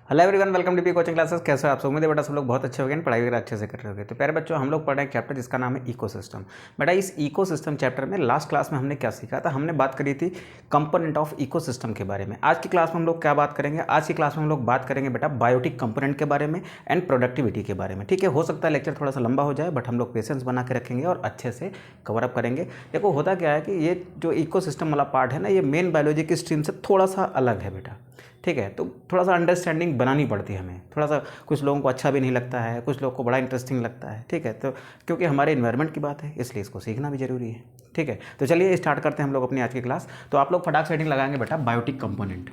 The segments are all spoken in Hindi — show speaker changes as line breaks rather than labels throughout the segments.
Hello everyone, welcome to P coaching classes. कैसे हो आप सब? उम्मीद है बेटा सब लोग बहुत अच्छे हो गए, पढ़ाई वगैरह अच्छे से कर रहे होगे। तो प्यारे बच्चों, हम लोग पढ़ रहे हैं चैप्टर जिसका नाम है इकोसिस्टम। बेटा इस इकोसिस्टम चैप्टर में लास्ट क्लास में हमने क्या सीखा था? हमने बात करी थी कंपोनेंट ऑफ इकोसिस्टम के बारे में। आज की क्लास में हम लोग क्या बात करेंगे? आज की क्लास में हम लोग बात करेंगे बेटा बायोटिक कंपोनेंट के बारे में एंड प्रोडक्टिविटी के बारे में। ठीक है, हो सकता है लेक्चर थोड़ा सा लंबा हो जाए, बट हम लोग पेशेंस बना के रखेंगे और अच्छे से कवर अप करेंगे। देखो होता क्या है कि ये जो इकोसिस्टम वाला पार्ट है ना, ये मेन बायोलॉजी की स्ट्रीम से थोड़ा सा अलग है बेटा। ठीक है, तो थोड़ा सा अंडरस्टैंडिंग बनानी पड़ती है हमें। थोड़ा सा कुछ लोगों को अच्छा भी नहीं लगता है, कुछ लोगों को बड़ा इंटरेस्टिंग लगता है। ठीक है, तो क्योंकि हमारे इन्वायरमेंट की बात है इसलिए इसको सीखना भी जरूरी है। ठीक है, तो चलिए स्टार्ट करते हैं हम लोग अपनी आज की क्लास। तो आप लोग फटाक से हेडिंग लगाएंगे बेटा बायोटिक कंपोनेंट।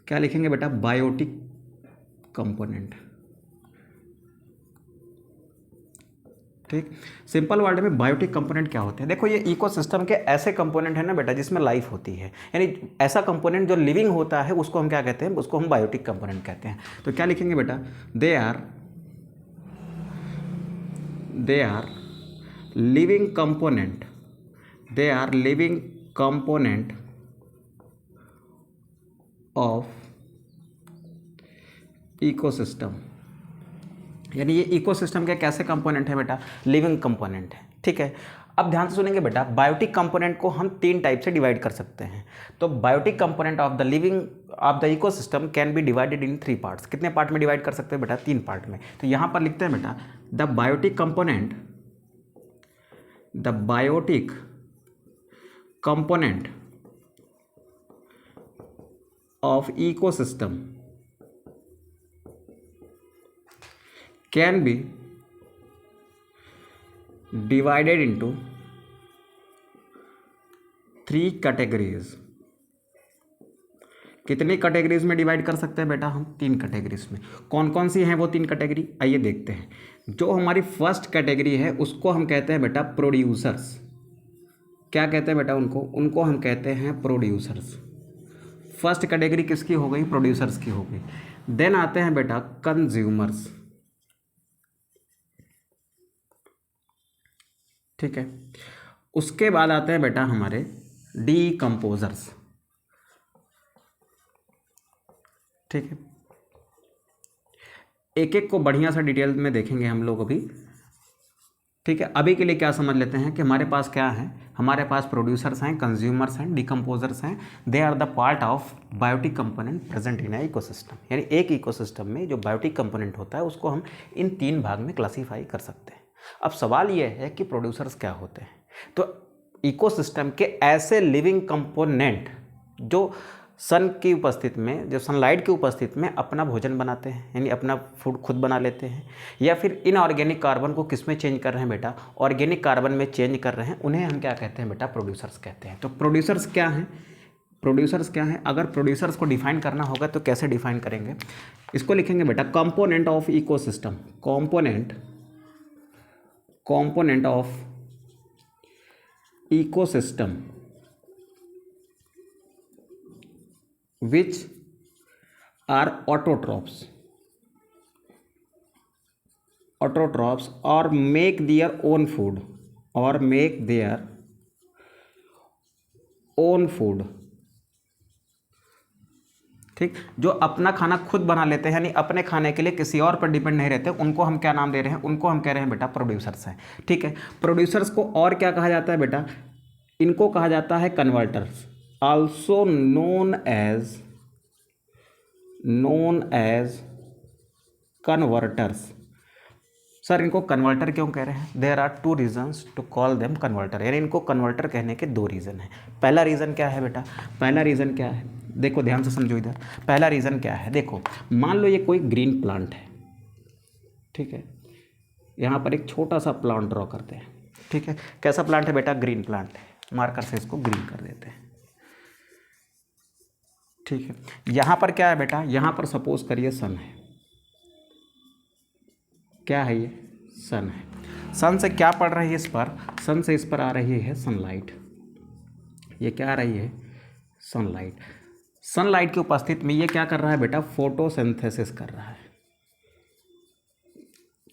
क्या लिखेंगे बेटा? Biotic component. ठीक, सिंपल वर्ड में बायोटिक कंपोनेंट क्या होते हैं? देखो ये इकोसिस्टम के ऐसे कंपोनेंट है ना बेटा जिसमें लाइफ होती है, यानी ऐसा कंपोनेंट जो लिविंग होता है उसको हम क्या कहते हैं? उसको हम बायोटिक कंपोनेंट कहते हैं। तो क्या लिखेंगे बेटा? They are living component. They are living component of ecosystem. यानी ये इकोसिस्टम के कैसे कंपोनेंट है बेटा? लिविंग कंपोनेंट है। ठीक है, अब ध्यान से सुनेंगे बेटा, बायोटिक कंपोनेंट को हम तीन टाइप से डिवाइड कर सकते हैं। तो biotic component of the living of the ecosystem can be divided in 3 parts. कितने पार्ट में डिवाइड कर सकते हैं बेटा? 3 पार्ट में। तो यहां पर लिखते हैं बेटा the biotic component of ecosystem can be divided into 3 categories. कितनी कैटेगरीज में डिवाइड कर सकते हैं बेटा हम? 3 कैटेगरीज में। कौन कौन सी हैं वो 3 कैटेगरी? आइए देखते हैं। जो हमारी फर्स्ट कैटेगरी है उसको हम कहते हैं बेटा प्रोड्यूसर्स। क्या कहते हैं बेटा उनको? उनको हम कहते हैं प्रोड्यूसर्स। फर्स्ट कैटेगरी किसकी हो गई? प्रोड्यूसर्स की हो गई। देन आते हैं बेटा कंज्यूमर्स। ठीक है, उसके बाद आते हैं बेटा हमारे डीकम्पोजर्स। ठीक है, एक एक को बढ़िया सा डिटेल में देखेंगे हम लोग अभी। ठीक है, अभी के लिए क्या समझ लेते हैं कि हमारे पास क्या है? हमारे पास प्रोड्यूसर्स हैं, कंज्यूमर्स हैं, डीकम्पोजर्स हैं। They are the part of biotic component present in ecosystem. यानी एक इकोसिस्टम में जो बायोटिक कंपोनेंट होता है उसको हम इन 3 भाग में क्लासीफाई कर सकते हैं। अब सवाल यह है कि प्रोड्यूसर्स क्या होते हैं? तो इकोसिस्टम के ऐसे लिविंग कंपोनेंट जो सन की उपस्थिति में, जो सनलाइट की उपस्थिति में अपना भोजन बनाते हैं, यानी अपना फूड खुद बना लेते हैं, या फिर इनऑर्गेनिक कार्बन को किस में चेंज कर रहे हैं बेटा? ऑर्गेनिक कार्बन में चेंज कर रहे हैं, उन्हें हम क्या कहते हैं बेटा? प्रोड्यूसर्स कहते हैं। तो प्रोड्यूसर्स क्या हैं? प्रोड्यूसर्स क्या है? अगर प्रोड्यूसर्स को डिफाइन करना होगा तो कैसे डिफाइन करेंगे? इसको लिखेंगे बेटा component of ecosystem. component of ecosystem which are autotrophs or make their own food। ठीक, जो अपना खाना खुद बना लेते हैं, यानी अपने खाने के लिए किसी और पर डिपेंड नहीं रहते, उनको हम क्या नाम दे रहे हैं? उनको हम कह रहे हैं बेटा प्रोड्यूसर्स हैं। ठीक है, प्रोड्यूसर्स को और क्या कहा जाता है बेटा? इनको कहा जाता है converters, also known as converters. Sir इनको कन्वर्टर क्यों कह रहे हैं? There are 2 reasons to call them converter. यानी इनको कन्वर्टर कहने के 2 रीज़न हैं। पहला रीज़न क्या है बेटा? पहला रीज़न क्या है? देखो ध्यान से समझो इधर। पहला रीज़न क्या है? देखो मान लो ये कोई ग्रीन प्लांट है। ठीक है, यहाँ पर एक छोटा सा प्लांट ड्रॉ करते हैं। ठीक है, कैसा प्लांट है बेटा? ग्रीन प्लांट है। मार्कर से इसको ग्रीन कर देते हैं। ठीक है, यहाँ पर क्या है बेटा? यहाँ पर सपोज करिए सन है। क्या है ये? सन है। सन से क्या पड़ रही है इस पर? सन से इस पर आ रही है सनलाइट। ये क्या आ रही है? सनलाइट। सनलाइट की उपस्थिति में ये क्या कर रहा है बेटा? फोटोसिंथेसिस कर रहा है।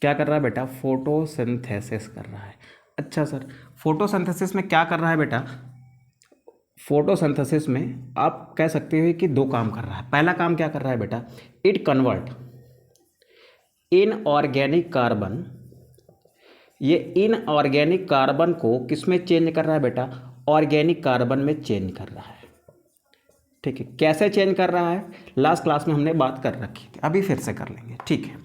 क्या कर रहा है बेटा? फोटोसिंथेसिस कर रहा है। अच्छा सर, फोटोसिंथेसिस में क्या कर रहा है बेटा? फोटोसिंथेसिस में आप कह सकते हो कि दो काम कर रहा है। पहला काम क्या कर रहा है बेटा, इट कन्वर्ट इनऑर्गेनिक कार्बन, ये इनऑर्गेनिक कार्बन को किस में चेंज कर रहा है बेटा, ऑर्गेनिक कार्बन में चेंज कर रहा है। ठीक है, कैसे चेंज कर रहा है लास्ट क्लास में हमने बात कर रखी थी, अभी फिर से कर लेंगे। ठीक है,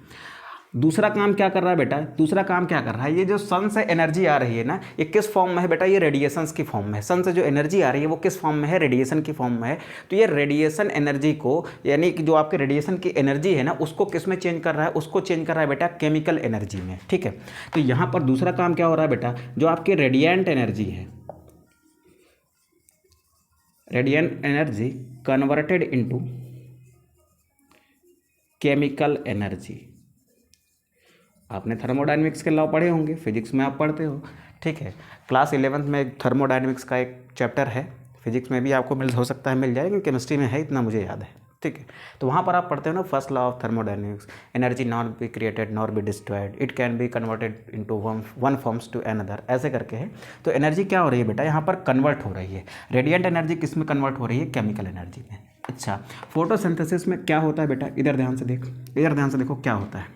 दूसरा काम क्या कर रहा है बेटा, दूसरा काम क्या कर रहा है, ये जो सन से एनर्जी आ रही है ना, ये किस फॉर्म में है बेटा, ये रेडिएशंस की फॉर्म में है। सन से जो एनर्जी आ रही है वो किस फॉर्म में है, रेडिएशन की फॉर्म में है। तो ये रेडिएशन एनर्जी को, यानी कि जो आपके रेडिएशन की एनर्जी है ना, उसको किस में चेंज कर रहा है, उसको चेंज कर रहा है बेटा केमिकल एनर्जी में। ठीक है, तो यहाँ पर दूसरा काम क्या हो रहा है बेटा, जो आपकी रेडिएंट एनर्जी है, radiant energy converted into chemical energy. आपने थर्मोडायनेमिक्स के लॉ पढ़े होंगे, फिजिक्स में आप पढ़ते हो। ठीक है, क्लास 11th में थर्मोडायनेमिक्स का एक चैप्टर है, फिजिक्स में भी आपको हो सकता है मिल जाए, लेकिन केमिस्ट्री में है, इतना मुझे याद है। ठीक है, तो वहाँ पर आप पढ़ते हो ना first law of thermodynamics, energy not be created not be destroyed, it can be converted into one forms to another, ऐसे करके है। तो एनर्जी क्या हो रही है बेटा, यहाँ पर कन्वर्ट हो रही है। रेडिएंट एनर्जी किस में कन्वर्ट हो रही है, केमिकल एनर्जी में। अच्छा, फोटोसिंथेसिस में क्या होता है बेटा, इधर ध्यान से देखो, इधर ध्यान से देखो क्या होता है।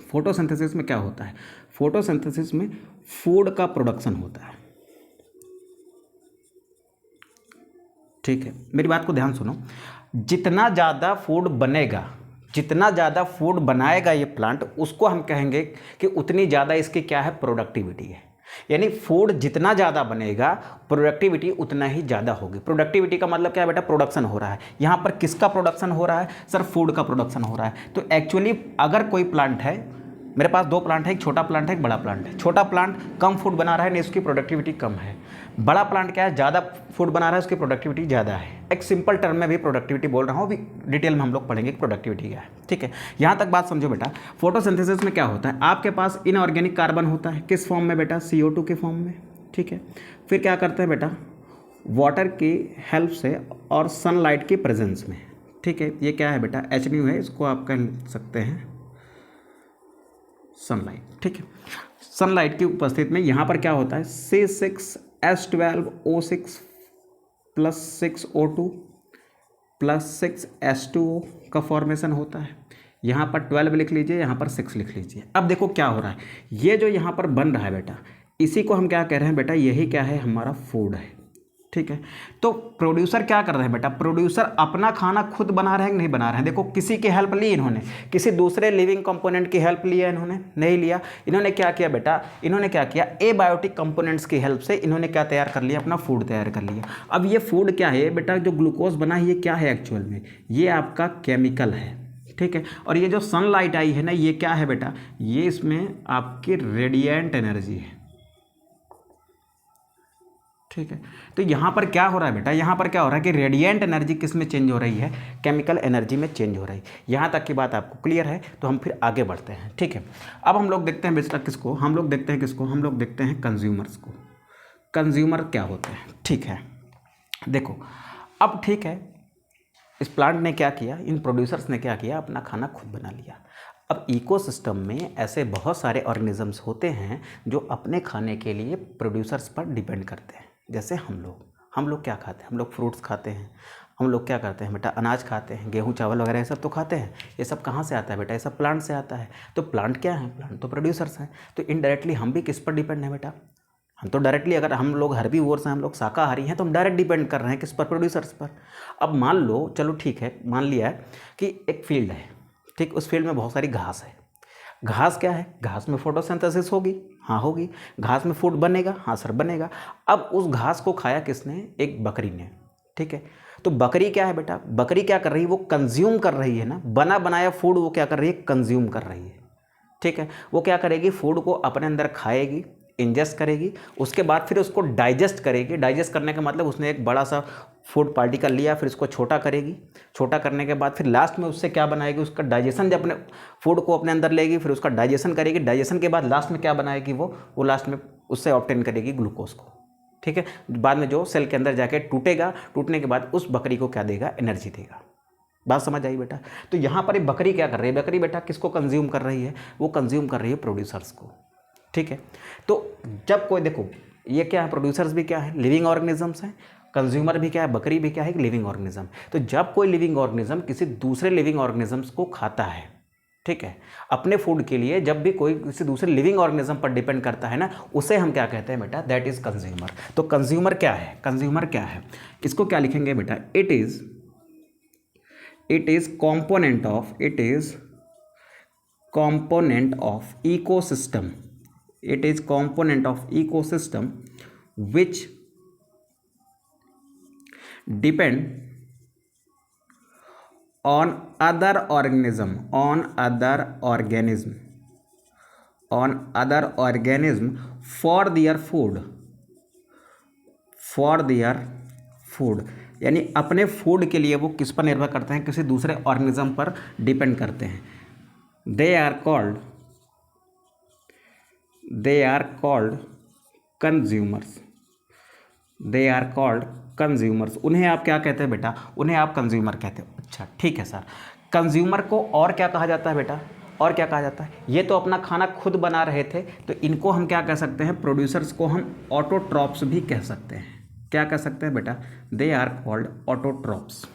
फोटोसिंथेसिस में क्या होता है, फोटोसिंथेसिस में फूड का प्रोडक्शन होता है। ठीक है, मेरी बात को ध्यान सुनो, जितना ज़्यादा फूड बनेगा, जितना ज़्यादा फूड बनाएगा ये प्लांट, उसको हम कहेंगे कि उतनी ज़्यादा इसकी क्या है, प्रोडक्टिविटी है। यानी फूड जितना ज़्यादा बनेगा, प्रोडक्टिविटी उतना ही ज़्यादा होगी। प्रोडक्टिविटी का मतलब क्या है बेटा, प्रोडक्शन हो रहा है। यहाँ पर किसका प्रोडक्शन हो रहा है सर, फूड का प्रोडक्शन हो रहा है। तो एक्चुअली अगर कोई प्लांट है, मेरे पास दो प्लांट है, एक छोटा प्लांट है, एक बड़ा प्लांट है। छोटा प्लांट कम फूड बना रहा है नहीं, उसकी प्रोडक्टिविटी कम है। बड़ा प्लांट क्या है, ज़्यादा फूड बना रहा है, उसकी प्रोडक्टिविटी ज़्यादा है। एक सिंपल टर्म में भी प्रोडक्टिविटी बोल रहा हूँ, अभी डिटेल में हम लोग पढ़ेंगे कि प्रोडक्टिविटी क्या है। ठीक है, यहाँ तक बात समझो बेटा। फोटोसिंथेसिस में क्या होता है, आपके पास इनऑर्गेनिक कार्बन होता है, किस फॉर्म में बेटा, CO2 के फॉर्म में। ठीक है, फिर क्या करते हैं बेटा, वाटर की हेल्प से और सनलाइट की प्रेजेंस में। ठीक है, ये क्या है बेटा, H है, इसको आप कह सकते हैं सनलाइट। ठीक है, सनलाइट की उपस्थिति में यहाँ पर क्या होता है, C6H12O6 + 6O2 + 6H2O का फॉर्मेशन होता है। यहाँ पर 12 लिख लीजिए, यहाँ पर 6 लिख लीजिए। अब देखो क्या हो रहा है, ये जो यहाँ पर बन रहा है बेटा, इसी को हम क्या कह रहे हैं बेटा, यही क्या है, हमारा फूड है। ठीक है, तो प्रोड्यूसर क्या कर रहे हैं बेटा, प्रोड्यूसर अपना खाना खुद बना रहे हैं कि नहीं बना रहे हैं। देखो, किसी की हेल्प ली इन्होंने, किसी दूसरे लिविंग कंपोनेंट की हेल्प लिया इन्होंने, नहीं लिया। इन्होंने क्या किया बेटा, इन्होंने क्या किया, एबायोटिक कंपोनेंट्स की हेल्प से इन्होंने क्या तैयार कर लिया, अपना फूड तैयार कर लिया। अब ये फूड क्या है बेटा, जो ग्लूकोज बना है, ये क्या है एक्चुअल में, ये आपका केमिकल है। ठीक है, और ये जो सनलाइट आई है ना, ये क्या है बेटा, ये इसमें आपकी रेडिएंट एनर्जी है। ठीक है, तो यहाँ पर क्या हो रहा है बेटा, यहाँ पर क्या हो रहा है कि रेडिएंट एनर्जी किस में चेंज हो रही है, केमिकल एनर्जी में चेंज हो रही है। यहाँ तक की बात आपको क्लियर है, तो हम फिर आगे बढ़ते हैं। ठीक है, अब हम लोग देखते हैं बेटा किसको, हम लोग देखते हैं किसको, हम लोग देखते हैं कंज्यूमर्स को। कंज्यूमर क्या होते हैं, ठीक है, देखो अब ठीक है, इस प्लांट ने क्या किया, इन प्रोड्यूसर्स ने क्या किया, अपना खाना खुद बना लिया। अब इकोसिस्टम में ऐसे बहुत सारे ऑर्गेनिजम्स होते हैं जो अपने खाने के लिए प्रोड्यूसर्स पर डिपेंड करते हैं। जैसे हम लोग क्या खाते हैं, हम लोग फ्रूट्स खाते हैं, हम लोग क्या करते हैं बेटा, अनाज खाते हैं, गेहूँ चावल वगैरह ये सब तो खाते हैं। ये सब कहाँ से आता है बेटा, ये सब प्लांट से आता है। तो प्लांट क्या है, प्लांट तो प्रोड्यूसर्स हैं। तो इनडायरेक्टली हम भी किस पर डिपेंड है बेटा, हम तो डायरेक्टली, अगर हम लोग हर्बीवोर्स हैं, हम लोग शाकाहारी हैं, तो हम डायरेक्ट डिपेंड कर रहे हैं किस पर, प्रोड्यूसर्स पर। अब मान लो, चलो ठीक है, मान लिया है कि एक फील्ड है, ठीक, उस फील्ड में बहुत सारी घास है। घास क्या है, घास में फोटोसिंथेसिस होगी, हाँ होगी। घास में फूड बनेगा, हाँ सर बनेगा। अब उस घास को खाया किसने, एक बकरी ने। ठीक है, तो बकरी क्या है बेटा, बकरी क्या कर रही है, वो कंज्यूम कर रही है ना, बना बनाया फूड वो क्या कर रही है, कंज्यूम कर रही है। ठीक है, वो क्या करेगी, फूड को अपने अंदर खाएगी, इंजेस्ट करेगी, उसके बाद फिर उसको डाइजेस्ट करेगी। डाइजेस्ट करने का मतलब उसने एक बड़ा सा फूड पार्टिकल लिया, फिर इसको छोटा करेगी, छोटा करने के बाद फिर लास्ट में उससे क्या बनाएगी, उसका डाइजेशन, जब अपने फूड को अपने अंदर लेगी, फिर उसका डाइजेशन करेगी। डाइजेशन के बाद लास्ट में क्या बनाएगी, वो लास्ट में उससे ऑब्टेन करेगी ग्लूकोज को। ठीक है, बाद में जो सेल के अंदर जाके टूटेगा, टूटने के बाद उस बकरी को क्या देगा, एनर्जी देगा। बात समझ आई बेटा। तो यहाँ पर बकरी क्या कर रही है, बकरी बेटा किसको कंज्यूम कर रही है, वो कंज्यूम कर रही है प्रोड्यूसर्स को। ठीक है, तो जब कोई, देखो ये क्या है, प्रोड्यूसर्स भी क्या है, लिविंग ऑर्गेनिजम्स हैं, कंज्यूमर भी क्या है, बकरी भी क्या है, एक लिविंग ऑर्गेनिज्म। तो जब कोई लिविंग ऑर्गेनिज्म किसी दूसरे लिविंग ऑर्गेनिजम्स को खाता है, ठीक है, अपने फूड के लिए जब भी कोई किसी दूसरे लिविंग ऑर्गेनिज्म पर डिपेंड करता है ना, उसे हम क्या कहते हैं बेटा, दैट इज कंज्यूमर। तो कंज्यूमर क्या है, कंज्यूमर क्या है, इसको क्या लिखेंगे बेटा, it is component of ecosystem, it is component of ecosystem which depend on other organism for their food, यानी अपने फूड के लिए वो किस पर निर्भर करते हैं, किसी दूसरे ऑर्गेनिज्म पर डिपेंड करते हैं। They are called consumers. उन्हें आप क्या कहते हैं बेटा, उन्हें आप कंज्यूमर कहते हो। अच्छा ठीक है सर, कंज्यूमर को और क्या कहा जाता है बेटा, और क्या कहा जाता है, ये तो अपना खाना खुद बना रहे थे, तो इनको हम क्या कह सकते हैं, प्रोड्यूसर्स को हम ऑटोट्रॉप्स भी कह सकते हैं। क्या कह सकते हैं बेटा, दे आर कॉल्ड ऑटोट्रॉप्स।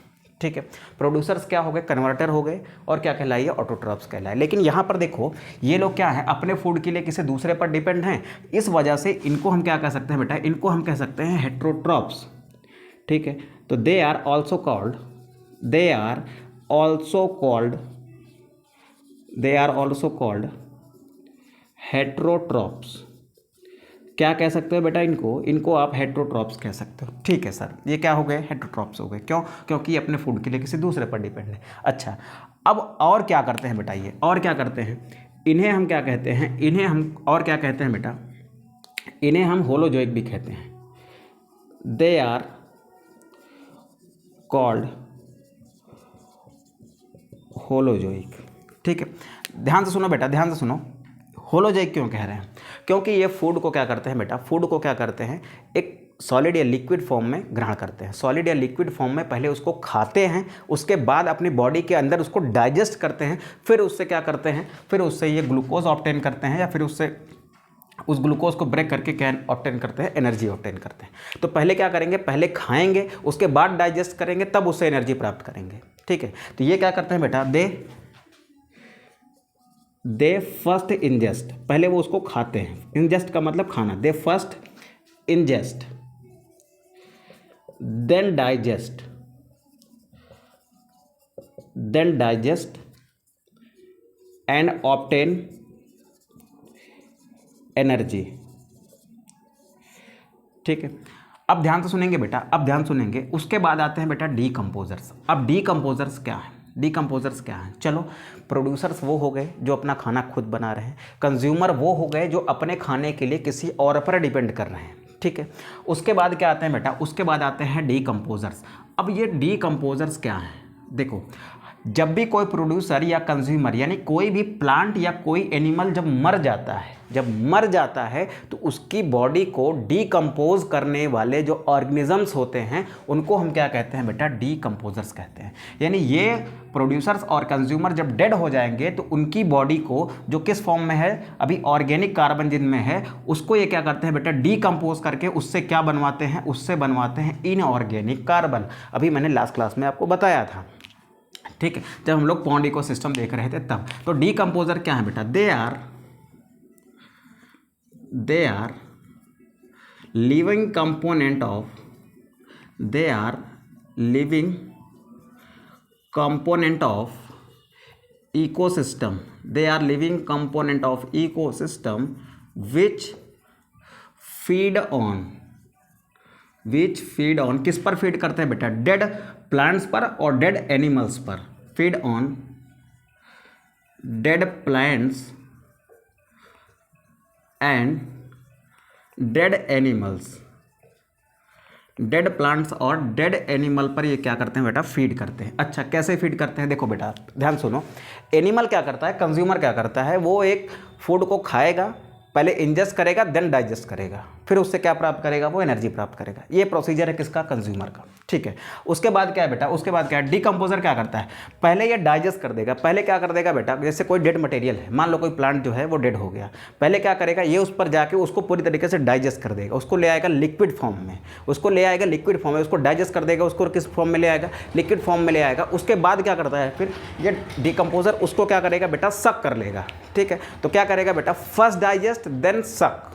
ठीक है, प्रोड्यूसर्स क्या हो गए, कन्वर्टर हो गए, और क्या कहलाइए, ऑटोट्रॉप्स कहलाए। लेकिन यहाँ पर देखो, ये लोग क्या है, अपने फूड के लिए किसी दूसरे पर डिपेंड हैं, इस वजह से इनको हम क्या कह सकते हैं बेटा, इनको हम कह सकते हैं हेट्रोट्रॉप्स। ठीक है, तो they are also called heterotrophs. क्या कह सकते हो बेटा, इनको आप हेट्रोट्रॉप्स कह सकते हो। ठीक है सर, ये क्या हो गए, हेट्रोट्रॉप्स हो गए। क्यों, क्योंकि ये अपने फूड के लिए किसी दूसरे पर डिपेंड है। अच्छा, अब और क्या करते हैं बेटा, ये और क्या करते हैं, इन्हें हम क्या कहते हैं, इन्हें हम और क्या कहते हैं बेटा, इन्हें हम होलोजोइक भी कहते हैं। They are called holozoic. ठीक है, ध्यान से सुनो बेटा, ध्यान से सुनो, होलोजोइक क्यों कह रहे हैं, क्योंकि ये फूड को क्या करते हैं बेटा, फूड को क्या करते हैं, एक सॉलिड या लिक्विड फॉर्म में ग्रहण करते हैं। सॉलिड या लिक्विड फॉर्म में पहले उसको खाते हैं, उसके बाद अपनी बॉडी के अंदर उसको डाइजेस्ट करते हैं, फिर उससे क्या करते हैं, फिर उससे ये ग्लूकोज ऑब्टेन करते हैं, या फिर उससे उस ग्लूकोज को ब्रेक करके क्या ऑब्टेन करते हैं, एनर्जी ऑब्टेन करते हैं। तो पहले क्या करेंगे, पहले खाएंगे, उसके बाद डाइजेस्ट करेंगे, तब उससे एनर्जी प्राप्त करेंगे। ठीक है, तो ये क्या करते हैं बेटा, दे फर्स्ट इंजेस्ट, पहले वो उसको खाते हैं, इंजेस्ट का मतलब खाना, they first ingest then digest and obtain energy. ठीक है, अब ध्यान से सुनेंगे बेटा, अब ध्यान सुनेंगे, उसके बाद आते हैं बेटा डीकम्पोजर्स। अब डीकम्पोजर्स क्या है, डीकम्पोजर्स क्या हैं, चलो, प्रोड्यूसर्स वो हो गए जो अपना खाना खुद बना रहे हैं, कंज्यूमर वो हो गए जो अपने खाने के लिए किसी और पर डिपेंड कर रहे हैं। ठीक है, उसके बाद क्या आते हैं बेटा, उसके बाद आते हैं डीकम्पोजर्स। अब ये डीकम्पोजर्स क्या हैं, देखो, जब भी कोई प्रोड्यूसर या कंज्यूमर यानी कोई भी प्लांट या कोई एनिमल जब मर जाता है तो उसकी बॉडी को डीकम्पोज करने वाले जो ऑर्गेनिजम्स होते हैं उनको हम क्या कहते हैं बेटा, डीकम्पोजर्स कहते हैं। यानी ये प्रोड्यूसर्स और कंज्यूमर जब डेड हो जाएंगे तो उनकी बॉडी को, जो किस फॉर्म में है, अभी ऑर्गेनिक कार्बन जिनमें है, उसको ये क्या करते हैं बेटा, डीकम्पोज करके उससे क्या बनवाते हैं, उससे बनवाते हैं इनऑर्गेनिक कार्बन। अभी मैंने लास्ट क्लास में आपको बताया था। ठीक है, जब हम लोग पॉन्ड इकोसिस्टम देख रहे थे तब। तो डीकम्पोजर क्या है बेटा, they are living component of ecosystem, they are living component of ecosystem which feed on किस पर फीड करते हैं बेटा, डेड प्लांट्स पर और डेड एनिमल्स पर। Feed on dead plants and dead animals. Dead plants और डेड एनिमल पर ये क्या करते हैं बेटा, फीड करते हैं। अच्छा, कैसे फीड करते हैं, देखो बेटा ध्यान सुनो, एनिमल क्या करता है, कंज्यूमर क्या करता है, वो एक फूड को खाएगा, पहले इंजेस्ट करेगा, देन डाइजेस्ट करेगा। फिर उससे क्या प्राप्त करेगा, वो एनर्जी प्राप्त करेगा। ये प्रोसीजर है किसका, कंज्यूमर का। ठीक है, उसके बाद क्या है बेटा, उसके बाद क्या है, डिकम्पोजर क्या करता है, पहले ये डाइजेस्ट कर देगा। पहले क्या कर देगा बेटा, जैसे कोई डेड मटेरियल है, मान लो कोई प्लांट जो है वो डेड हो गया, पहले क्या करेगा, ये उस पर जाके उसको पूरी तरीके से डाइजेस्ट कर देगा, उसको ले आएगा लिक्विड फॉर्म में, उसको ले आएगा लिक्विड फॉर्म में, उसको डाइजेस्ट कर देगा, उसको किस फॉर्म में ले आएगा, लिक्विड फॉर्म में ले आएगा। उसके बाद क्या करता है, फिर ये डिकम्पोजर उसको क्या करेगा बेटा, सक कर लेगा। ठीक है, तो क्या करेगा बेटा, फर्स्ट डाइजेस्ट देन सक।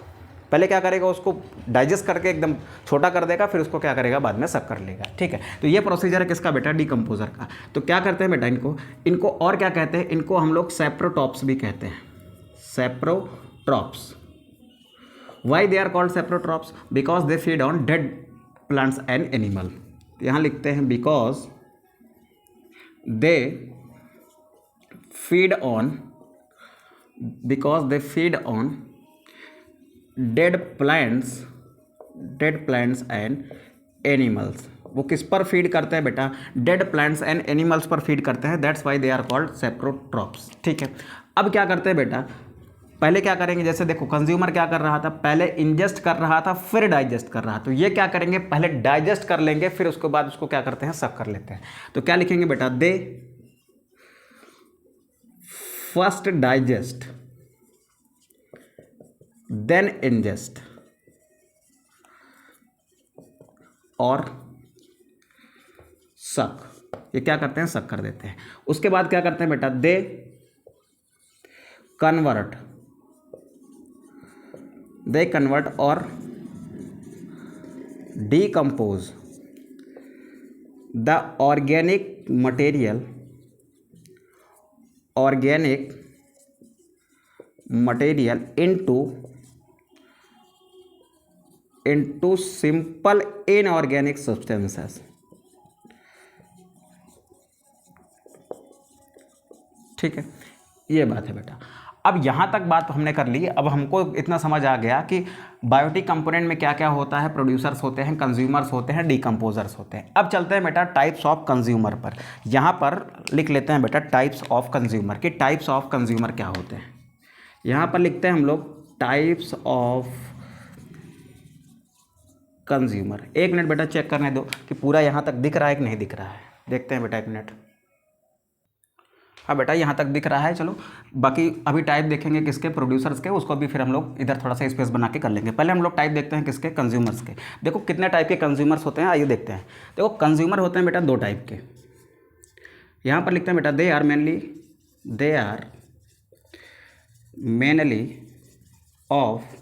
पहले क्या करेगा, उसको डाइजेस्ट करके एकदम छोटा कर देगा, फिर उसको क्या करेगा, बाद में सक कर लेगा। ठीक है, तो ये प्रोसीजर है किसका बेटा, डिकम्पोजर का। तो क्या करते हैं बेटा, इनको और क्या कहते हैं, इनको हम लोग सेप्रोट्रॉप्स भी कहते हैं, saprotrophs. Why they are called saprotrophs, because they feed on dead plants and animal. यहाँ लिखते हैं because they feed on, because they feed on dead plants and animals. वो किस पर फीड करते हैं बेटा, डेड प्लांट्स एंड एनिमल्स पर फीड करते हैं, that's why they are called saprotrophs. ठीक है, अब क्या करते हैं बेटा, पहले क्या करेंगे, जैसे देखो कंज्यूमर क्या कर रहा था, पहले इंजेस्ट कर रहा था, फिर डाइजेस्ट कर रहा था। तो ये क्या करेंगे, पहले डाइजेस्ट कर लेंगे, फिर उसके बाद उसको क्या करते हैं, सक कर लेते हैं। तो क्या लिखेंगे बेटा, दे फर्स्ट डाइजेस्ट देन इंजेस्ट और सक। ये क्या करते हैं, सक कर देते हैं। उसके बाद क्या करते हैं बेटा, दे कन्वर्ट और decompose the organic material into simple inorganic substances। ठीक है, ये बात है बेटा। अब यहाँ तक बात हमने कर ली। अब हमको इतना समझ आ गया कि बायोटिक कंपोनेंट में क्या क्या होता है, प्रोड्यूसर्स होते हैं, कंज्यूमर्स होते हैं, डीकम्पोजर्स होते हैं। अब चलते हैं बेटा टाइप्स ऑफ कंज्यूमर पर। यहाँ पर लिख लेते हैं बेटा टाइप्स ऑफ कंज्यूमर, कि टाइप्स ऑफ कंज्यूमर क्या होते हैं। यहाँ पर लिखते हैं हम लोग टाइप्स ऑफ कंज्यूमर। एक मिनट बेटा चेक करने दो कि पूरा यहाँ तक दिख रहा है कि नहीं दिख रहा है, देखते हैं बेटा, एक मिनट। हाँ बेटा यहाँ तक दिख रहा है, चलो बाकी अभी टाइप देखेंगे किसके, प्रोड्यूसर्स के, उसको भी फिर हम लोग इधर थोड़ा सा स्पेस बना के कर लेंगे। पहले हम लोग टाइप देखते हैं किसके, कंज्यूमर्स के। देखो कितने टाइप के कंज्यूमर्स होते हैं, आइए देखते हैं। देखो कंज्यूमर होते हैं बेटा दो टाइप के। यहाँ पर लिखते हैं बेटा they are mainly of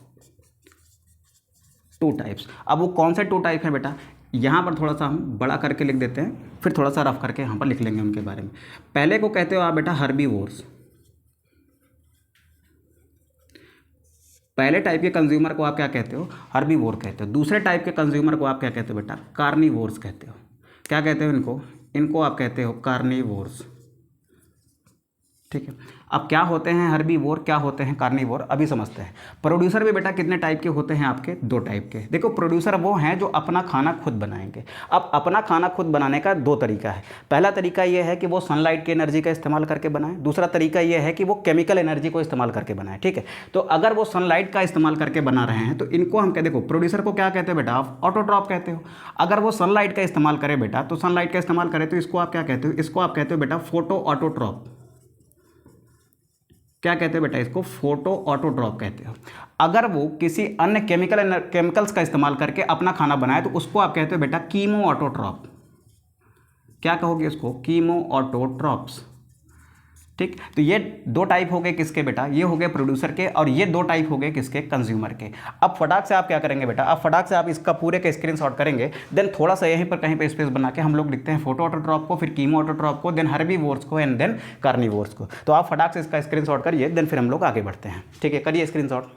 two types. अब वो कौन से टू टाइप हैं बेटा, यहाँ पर थोड़ा सा हम बड़ा करके लिख देते हैं, फिर थोड़ा सा रफ करके यहाँ पर लिख लेंगे उनके बारे में। पहले को कहते हो आप बेटा हर्बीवोर्स, पहले टाइप के कंज्यूमर को आप क्या कहते हो, हर्बीवोर कहते हो। दूसरे टाइप के कंज्यूमर को आप क्या कहते हो बेटा, कार्निवोर्स कहते हो। क्या कहते हो इनको आप कहते हो कार्निवोर्स। ठीक है, अब क्या होते हैं हर्बीवोर, क्या होते हैं कार्निवोर, अभी समझते हैं। प्रोड्यूसर भी बेटा कितने टाइप के होते हैं आपके, दो टाइप के। देखो प्रोड्यूसर वो हैं जो अपना खाना खुद बनाएंगे। अब अपना खाना खुद बनाने का दो तरीका है। पहला तरीका ये है कि वो सनलाइट की एनर्जी का इस्तेमाल करके बनाएं, दूसरा तरीका ये है कि वो केमिकल एनर्जी को इस्तेमाल करके बनाएं। ठीक है, तो अगर वो सनलाइट का इस्तेमाल करके बना रहे हैं तो इनको हम देखो प्रोड्यूसर को क्या कहते हैं बेटा, आप ऑटोट्रॉप कहते हो। अगर वो सनलाइट का इस्तेमाल करें बेटा, तो सनलाइट का इस्तेमाल करें तो इसको आप क्या कहते हो, इसको आप कहते हो बेटा फोटो ऑटोट्रॉप। क्या कहते हैं बेटा, इसको फोटो ऑटोट्रॉप कहते हो। अगर वो किसी अन्य केमिकल्स का इस्तेमाल करके अपना खाना बनाए तो उसको आप कहते हो बेटा कीमो ऑटोट्रॉप। क्या कहोगे इसको, कीमो ऑटोट्रॉप्स। ठीक, तो ये दो टाइप हो गए किसके बेटा, ये हो गए प्रोड्यूसर के, और ये दो टाइप हो गए किसके, कंज्यूमर के। अब फटाक से आप क्या करेंगे बेटा, अब फटाक से आप इसका पूरे का स्क्रीनशॉट करेंगे, देन थोड़ा सा यहीं पर कहीं पे स्पेस बना के हम लोग लिखते हैं फोटो ऑटोट्रॉप को, फिर कीमो ऑटोट्रॉप को, देन हर्बीवोर्स को, एंड देन कार्निवोर्स को। तो आप फटाक से इसका स्क्रीनशॉट करिए, देन फिर हम लोग आगे बढ़ते हैं। ठीक है, करिए स्क्रीनशॉट।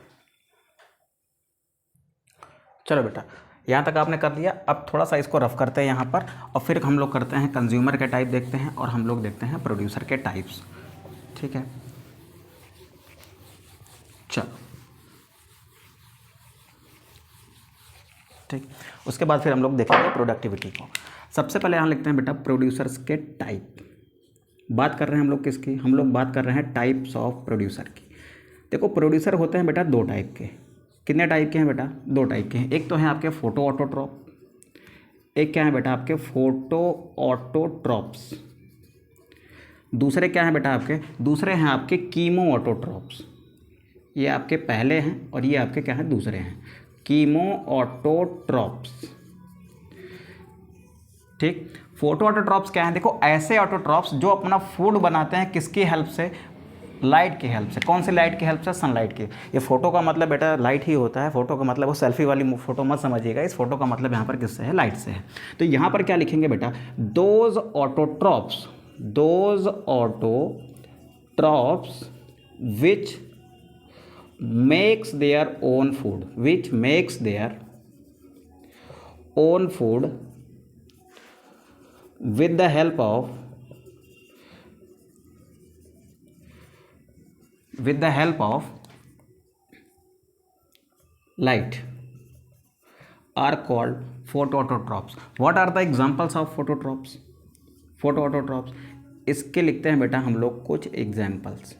चलो बेटा यहाँ तक आपने कर लिया। अब थोड़ा सा इसको रफ करते हैं यहाँ पर, और फिर हम लोग करते हैं कंज्यूमर के टाइप देखते हैं, और हम लोग देखते हैं प्रोड्यूसर के टाइप्स। ठीक है, चलो ठीक, उसके बाद फिर हम लोग देखेंगे प्रोडक्टिविटी को। सबसे पहले यहाँ लिखते हैं बेटा प्रोड्यूसर्स के टाइप। बात कर रहे हैं हम लोग किसकी, हम लोग बात कर रहे हैं टाइप्स ऑफ प्रोड्यूसर की। देखो प्रोड्यूसर होते हैं बेटा दो टाइप के। कितने टाइप के हैं बेटा? 2 टाइप के हैं। एक तो है आपके फोटो ऑटोट्रॉप, एक क्या है बेटा आपके फोटो ऑटोट्रॉप्स। दूसरे क्या है बेटा आपके? दूसरे हैं आपके कीमो ऑटोट्रॉप्स। ये आपके पहले हैं और ये आपके क्या हैं? दूसरे हैं, कीमो ऑटोट्रॉप्स। ठीक, फोटो ऑटोट्रॉप्स क्या है? देखो ऐसे ऑटोट्रॉप्स जो अपना फूड बनाते हैं किसकी हेल्प से? लाइट की हेल्प से। कौन सी लाइट की हेल्प से? सनलाइट की। ये फोटो का मतलब बेटा लाइट ही होता है। फोटो का मतलब वो सेल्फी वाली फोटो मत समझिएगा, इस फोटो का मतलब यहाँ पर किससे है? लाइट से है। तो यहाँ पर क्या लिखेंगे बेटा? Those autotrophs, those autotrophs which makes their own food, which makes their own food with the help of light are called photoautotrophs. What are the examples of photoautotrophs? इसके लिखते हैं बेटा हम लोग कुछ एग्जाम्पल्स।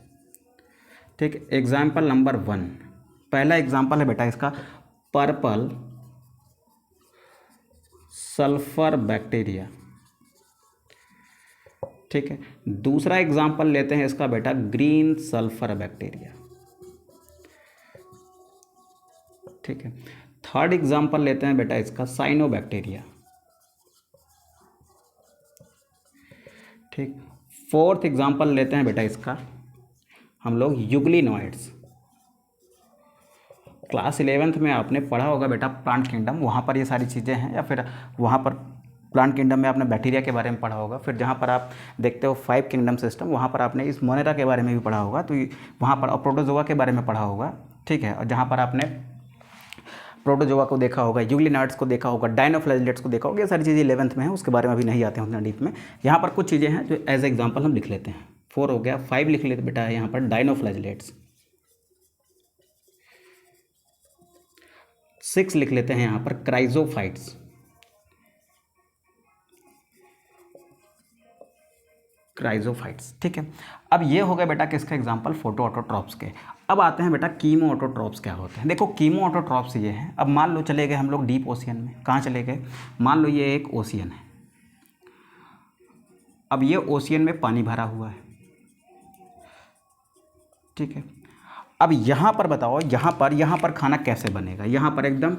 ठीक, एग्जाम्पल नंबर 1, पहला एग्जाम्पल है बेटा इसका पर्पल सल्फर बैक्टीरिया। ठीक है, दूसरा एग्जाम्पल लेते हैं इसका बेटा ग्रीन सल्फर बैक्टीरिया। ठीक है, थर्ड एग्जाम्पल लेते हैं बेटा इसका साइनोबैक्टीरिया। ठीक, फोर्थ एग्जाम्पल लेते हैं बेटा इसका हम लोग यूग्लिनॉइड्स। क्लास 11th में आपने पढ़ा होगा बेटा प्लांट किंगडम, वहाँ पर ये सारी चीज़ें हैं, या फिर वहाँ पर प्लांट किंगडम में आपने बैक्टीरिया के बारे में पढ़ा होगा। फिर जहाँ पर आप देखते हो 5 किंगडम सिस्टम, वहाँ पर आपने इस मोनेरा के बारे में भी पढ़ा होगा, तो वहाँ पर प्रोटोजोआ के बारे में पढ़ा होगा। ठीक है, और जहाँ पर आपने प्रोटोजोआ को देखा होगा, यूग्लिनॉइड्स को देखा होगा, डायनोफ्लैजिलेट्स को देखा होगा, ये सारी चीज़ें 11th में है, उसके बारे में अभी नहीं आते हैं उतना डीप में। यहाँ पर कुछ चीज़ें हैं जो एज एग्जाम्पल हम लिख लेते हैं। 4 हो गया, 5 लिख लेते बेटा है यहाँ पर डायनोफ्लैजिलेट्स, 6 लिख लेते हैं यहाँ पर क्राइजोफाइट्स, ठीक है। अब ये हो गए बेटा किसके एग्जाम्पल? फोटो ऑटोट्रॉप्स के। अब आते हैं बेटा कीमो ऑटोट्रॉप्स क्या होते हैं। देखो कीमो ऑटोट्रॉप्स ये हैं। अब मान लो चले गए हम लोग डीप ओशियन में। कहाँ चले गए? मान लो ये एक ओशियन है। अब ये ओशियन में पानी भरा हुआ है। ठीक है, अब यहाँ पर बताओ, यहाँ पर खाना कैसे बनेगा? यहाँ पर एकदम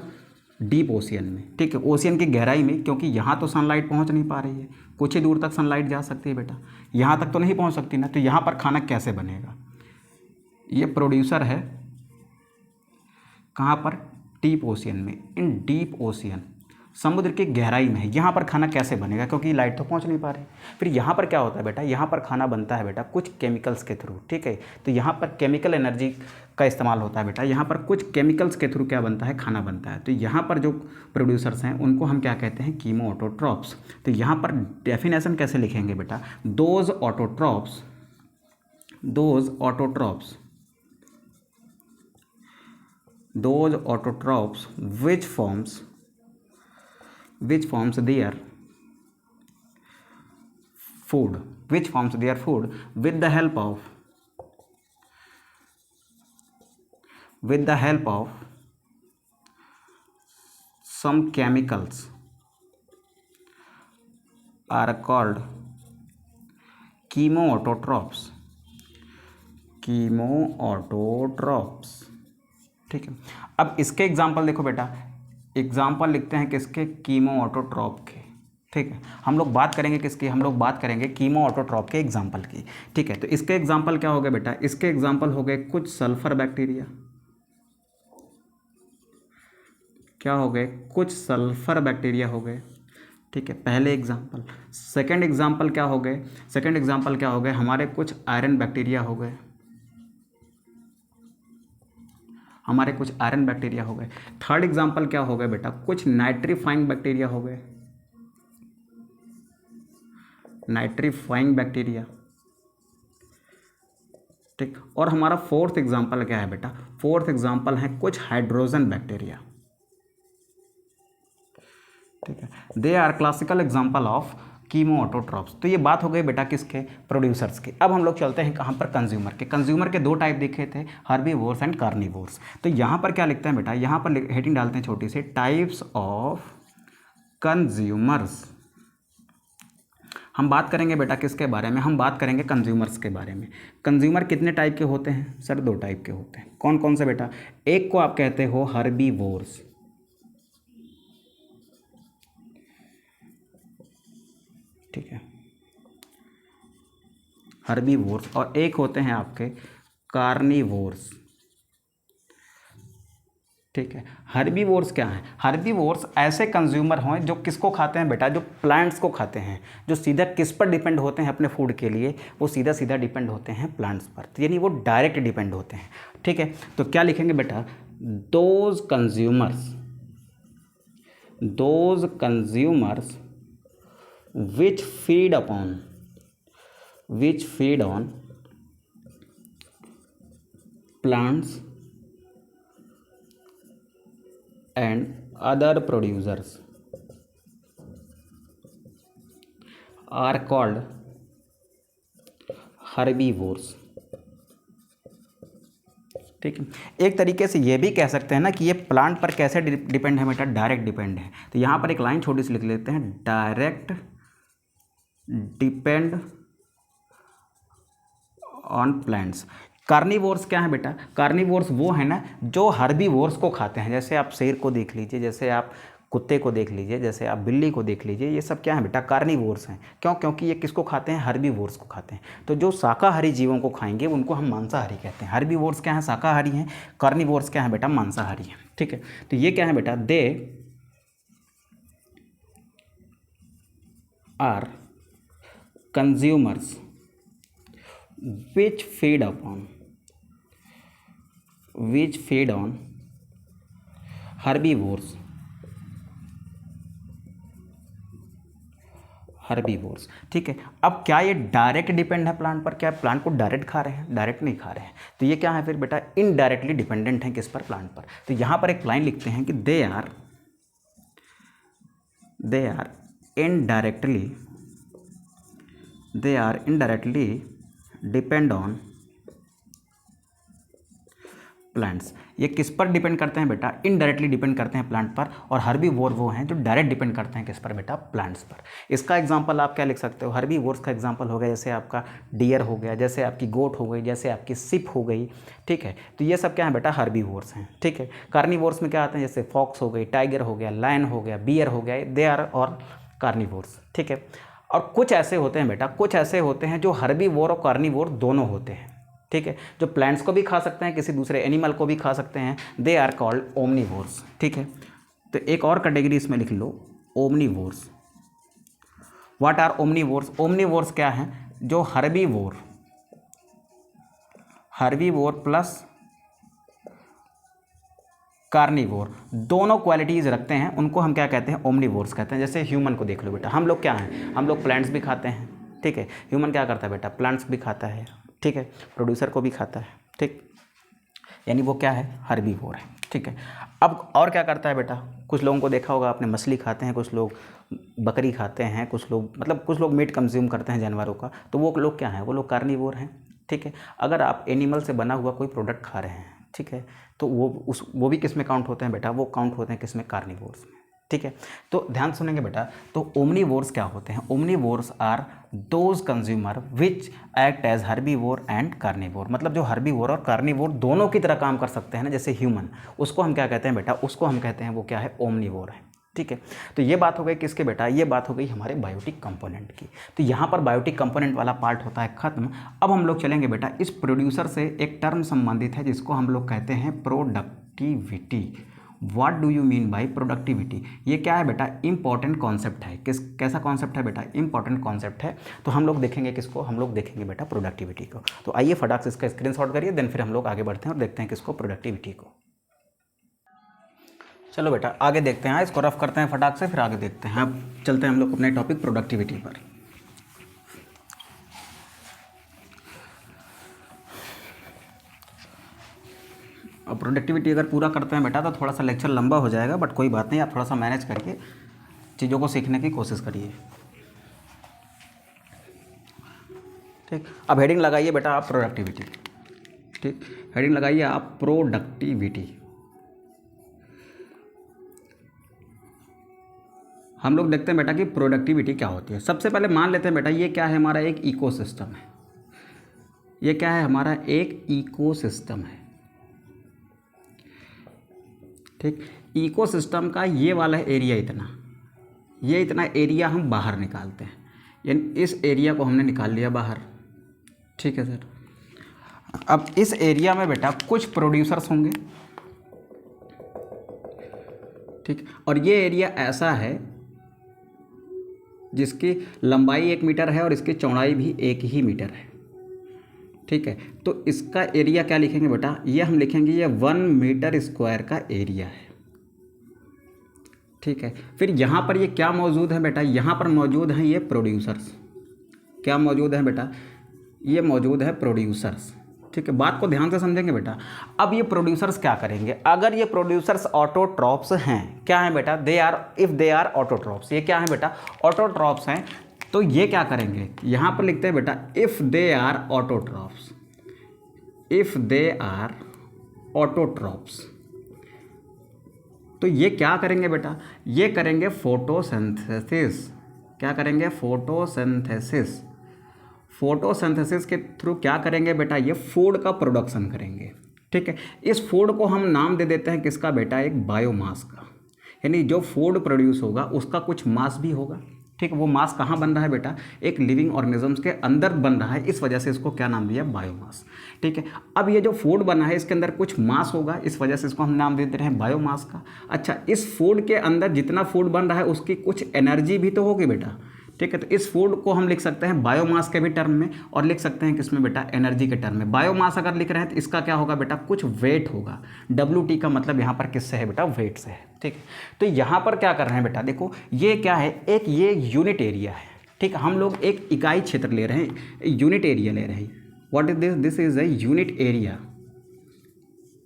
डीप ओशियन में, ठीक है, ओशियन की गहराई में, क्योंकि यहाँ तो सनलाइट पहुँच नहीं पा रही है, कुछ ही दूर तक सनलाइट जा सकती है बेटा, यहाँ तक तो नहीं पहुँच सकती ना। तो यहाँ पर खाना कैसे बनेगा? ये प्रोड्यूसर है कहाँ पर? डीप ओशियन में, इन डीप ओशियन, समुद्र की गहराई में है। यहाँ पर खाना कैसे बनेगा? क्योंकि लाइट तो पहुँच नहीं पा रही। फिर यहाँ पर क्या होता है बेटा? यहाँ पर खाना बनता है बेटा कुछ केमिकल्स के थ्रू। ठीक है, तो यहाँ पर केमिकल एनर्जी का इस्तेमाल होता है बेटा। यहाँ पर कुछ केमिकल्स के थ्रू क्या बनता है? खाना बनता है। तो यहाँ पर जो प्रोड्यूसर्स हैं उनको हम क्या कहते हैं? Chemo autotrophs. तो यहाँ पर डेफिनेशन कैसे लिखेंगे बेटा? Those autotrophs which forms their food with the help of some chemicals are called chemoautotrophs। ठीक है, अब इसके एग्जाम्पल देखो बेटा, एग्जाम्पल लिखते हैं किसके? कीमो ऑटोट्रॉप के। ठीक है, हम लोग बात करेंगे किसकी? हम लोग बात करेंगे कीमो ऑटोट्रॉप के एग्जाम्पल की। ठीक है, तो इसके एग्जाम्पल क्या हो गए बेटा? इसके एग्जाम्पल हो गए कुछ सल्फर बैक्टीरिया। क्या हो गए? कुछ सल्फर बैक्टीरिया हो गए। ठीक है, पहले एग्जाम्पल। सेकेंड एग्जाम्पल क्या हो गए? हमारे कुछ आयरन बैक्टीरिया हो गए। थर्ड एग्जाम्पल क्या हो गए बेटा? कुछ नाइट्रीफाइंग बैक्टीरिया हो गए। ठीक, और हमारा फोर्थ एग्जाम्पल क्या है बेटा? फोर्थ एग्जाम्पल है कुछ हाइड्रोजन बैक्टीरिया। ठीक है, they are classical example of chemoautotrophs. तो ये बात हो गई बेटा किसके, प्रोड्यूसर्स के। अब हम लोग चलते हैं कहाँ पर, कंज्यूमर के। कंज्यूमर के दो टाइप देखे थे, हर्बीवोर्स एंड कार्निवोर्स। तो यहाँ पर क्या लिखते हैं बेटा, यहाँ पर हेडिंग डालते हैं छोटी सी, टाइप्स ऑफ कंज्यूमर्स। हम बात करेंगे बेटा किसके बारे में, हम बात करेंगे कंज्यूमर्स के बारे में। कंज्यूमर कितने टाइप के होते हैं सर, दो टाइप के होते हैं। कौन कौन से बेटा, एक को आप कहते हो हर्बीवोर्स, ठीक है, हर्बीवोर्स, और एक होते हैं आपके कार्निवोर्स, ठीक है। हर्बीवोर्स क्या है, हर्बीवोर्स ऐसे कंज्यूमर हों जो किसको खाते हैं बेटा, जो प्लांट्स को खाते हैं, जो सीधा किस पर डिपेंड होते हैं अपने फूड के लिए, वो सीधा सीधा डिपेंड होते हैं प्लांट्स पर, तो यानी वो डायरेक्ट डिपेंड होते हैं, ठीक है। तो क्या लिखेंगे बेटा, those consumers which feed on plants and other producers are called herbivores, ठीक है। एक तरीके से ये भी कह सकते हैं ना कि ये प्लांट पर कैसे डिपेंड है बेटा, डायरेक्ट डिपेंड है। तो यहाँ पर एक लाइन छोटी सी लिख लेते हैं, direct depend on plants. Carnivores क्या है बेटा, कार्निवोर्स वो है ना जो हर्बीवोर्स को खाते हैं, जैसे आप शेर को देख लीजिए, जैसे आप कुत्ते को देख लीजिए, जैसे आप बिल्ली को देख लीजिए, ये सब क्या है बेटा, कार्निवोर्स हैं। क्यों, क्योंकि ये किसको खाते हैं, हर्बीवोर्स को खाते हैं। तो जो शाकाहारी जीवों को खाएंगे उनको हम मांसाहारी कहते हैं। हर्बीवोर्स क्या है, शाकाहारी हैं, कार्निवोर्स क्या है बेटा, मांसाहारी हैं, ठीक है। तो ये क्या है बेटा, they are consumers which feed on herbivores, ठीक है। अब क्या ये डायरेक्ट डिपेंड है प्लांट पर, क्या प्लांट को डायरेक्ट खा रहे हैं, डायरेक्ट नहीं खा रहे हैं। तो ये क्या है फिर बेटा, इनडायरेक्टली डिपेंडेंट है किस पर, प्लांट पर। तो यहाँ पर एक लाइन लिखते हैं कि they are indirectly depend on plants. ये किस पर डिपेंड करते हैं बेटा, इनडायरेक्टली डिपेंड करते हैं प्लांट पर। और हर्बीवोर वो हैं जो डायरेक्ट डिपेंड करते हैं किस पर बेटा, प्लांट्स पर। इसका एग्जांपल आप क्या लिख सकते हो, हर्बीवोर्स का एग्जांपल हो गया जैसे आपका डियर हो गया, जैसे आपकी गोट हो गई, जैसे आपकी सिप हो गई, ठीक है। तो ये सब क्या है बेटा, हर्बीवोर्स हैं, ठीक है। कार्निवोर्स में क्या आते हैं, जैसे फॉक्स हो गई, टाइगर हो गया, लायन हो गया, बियर हो गया, दे आर और कार्निवोर्स, ठीक है। और कुछ ऐसे होते हैं बेटा, कुछ ऐसे होते हैं जो हर्बीवोर और कार्निवोर दोनों होते हैं, ठीक है, जो प्लांट्स को भी खा सकते हैं, किसी दूसरे एनिमल को भी खा सकते हैं, दे आर कॉल्ड ओमनीवोर्स, ठीक है। तो एक और कैटेगरी इसमें लिख लो, omnivores. What are omnivores, omnivores क्या है, जो हर्बीवोर प्लस कार्निवोर दोनों क्वालिटीज़ रखते हैं, उनको हम क्या कहते हैं, ओमनीवोर्स कहते हैं। जैसे ह्यूमन को देख लो बेटा, हम लोग क्या हैं, हम लोग प्लांट्स भी खाते हैं, ठीक है। ह्यूमन क्या करता है बेटा, प्लांट्स भी खाता है, ठीक है, प्रोड्यूसर को भी खाता है, ठीक, यानी वो क्या है, हर्बीवोर है, ठीक है। अब और क्या करता है बेटा, कुछ लोगों को देखा होगा आपने, मछली खाते हैं, कुछ लोग बकरी खाते हैं, कुछ लोग मतलब कुछ लोग मीट कंज्यूम करते हैं जानवरों का, तो वो लोग क्या हैं, वो लोग कार्निवोर हैं, ठीक है। अगर आप एनिमल से बना हुआ कोई प्रोडक्ट खा रहे हैं, ठीक है, तो वो भी किस में काउंट होते हैं बेटा, वो काउंट होते हैं किस में, कार्निवोर्स में, ठीक है। तो ध्यान सुनेंगे बेटा, तो ओमनीवोर्स क्या होते हैं, omnivores are those consumer which act as herbivore and carnivore. मतलब जो हर्बीवोर और कार्निवोर दोनों की तरह काम कर सकते हैं ना, जैसे ह्यूमन, उसको हम क्या कहते हैं बेटा, उसको हम कहते हैं वो क्या है, ओमनीवोर है, ठीक है। तो ये बात हो गई किसके बेटा, ये बात हो गई हमारे बायोटिक कंपोनेंट की। तो यहाँ पर बायोटिक कंपोनेंट वाला पार्ट होता है खत्म। अब हम लोग चलेंगे बेटा, इस प्रोड्यूसर से एक टर्म संबंधित है जिसको हम लोग कहते हैं productivity. What do you mean by productivity, ये क्या है बेटा, इंपॉर्टेंट कॉन्सेप्ट है। कैसा कॉन्सेप्ट है बेटा, इंपॉर्टेंट कॉन्सेप्ट है। तो हम लोग देखेंगे किसको, हम लोग देखेंगे बेटा प्रोडक्टिविटी को। तो आइए फटाक से इसका स्क्रीनशॉट करिए, देन फिर हम लोग आगे बढ़ते हैं और देखते हैं किसको, प्रोडक्टिविटी को। चलो बेटा आगे देखते हैं, इसको रफ करते हैं फटाक से, फिर आगे देखते हैं। अब चलते हैं हम लोग अपने टॉपिक प्रोडक्टिविटी पर। अब प्रोडक्टिविटी अगर पूरा करते हैं बेटा तो थोड़ा सा लेक्चर लंबा हो जाएगा, बट कोई बात नहीं, आप थोड़ा सा मैनेज करके चीज़ों को सीखने की कोशिश करिए। ठीक, अब हेडिंग लगाइए बेटा आप प्रोडक्टिविटी। ठीक, हेडिंग लगाइए आप प्रोडक्टिविटी। हम लोग देखते हैं बेटा कि प्रोडक्टिविटी क्या होती है। सबसे पहले मान लेते हैं बेटा ये क्या है, हमारा एक इकोसिस्टम है। ये क्या है, हमारा एक इकोसिस्टम है। ठीक, इकोसिस्टम का ये वाला एरिया इतना, ये इतना एरिया हम बाहर निकालते हैं, यानी इस एरिया को हमने निकाल लिया बाहर। ठीक है सर। अब इस एरिया में बेटा कुछ प्रोड्यूसर्स होंगे। ठीक, और ये एरिया ऐसा है जिसकी लंबाई 1 मीटर है और इसकी चौड़ाई भी 1 ही मीटर है। ठीक है, तो इसका एरिया क्या लिखेंगे बेटा, ये हम लिखेंगे ये 1 मीटर स्क्वायर का एरिया है। ठीक है, फिर यहाँ पर ये क्या मौजूद है बेटा, यहाँ पर मौजूद हैं ये प्रोड्यूसर्स। क्या मौजूद है बेटा, ये मौजूद है प्रोड्यूसर्स। ठीक है, बात को ध्यान से समझेंगे बेटा। अब ये प्रोड्यूसर्स क्या करेंगे, अगर ये प्रोड्यूसर्स ऑटोट्रॉप्स हैं, क्या है बेटा, they are, if they are autotrophs, ये क्या है बेटा, ऑटोट्रॉप्स हैं, तो ये क्या करेंगे, यहाँ पर लिखते हैं बेटा if they are autotrophs, if they are autotrophs, तो ये क्या करेंगे बेटा, ये करेंगे फोटोसिंथेसिस। क्या करेंगे, फोटोसिंथेसिस। फोटोसिंथेसिस के थ्रू क्या करेंगे बेटा, ये फूड का प्रोडक्शन करेंगे। ठीक है, इस फूड को हम नाम दे देते हैं किसका बेटा, एक बायोमास का, यानी जो फूड प्रोड्यूस होगा उसका कुछ मास भी होगा। ठीक है, वो मास कहाँ बन रहा है बेटा, एक लिविंग ऑर्गेनिजम्स के अंदर बन रहा है, इस वजह से इसको क्या नाम दिया, बायोमास। ठीक है, अब ये जो फूड बना है इसके अंदर कुछ मास होगा, इस वजह से इसको हम नाम देते हैं बायोमास का। अच्छा, इस फूड के अंदर जितना फूड बन रहा है उसकी कुछ एनर्जी भी तो होगी बेटा। ठीक है, तो इस फूड को हम लिख सकते हैं बायोमास के भी टर्म में और लिख सकते हैं किसमें बेटा, एनर्जी के टर्म में। बायोमास अगर लिख रहे हैं तो इसका क्या होगा बेटा, कुछ वेट होगा। WT का मतलब यहाँ पर किससे है बेटा, वेट से है। ठीक है, तो यहाँ पर क्या कर रहे हैं बेटा, देखो ये क्या है, एक ये यूनिट एरिया है। ठीक है, हम लोग एक इकाई क्षेत्र ले रहे हैं, यूनिट एरिया ले रहे हैं। What is this, this is a unit area.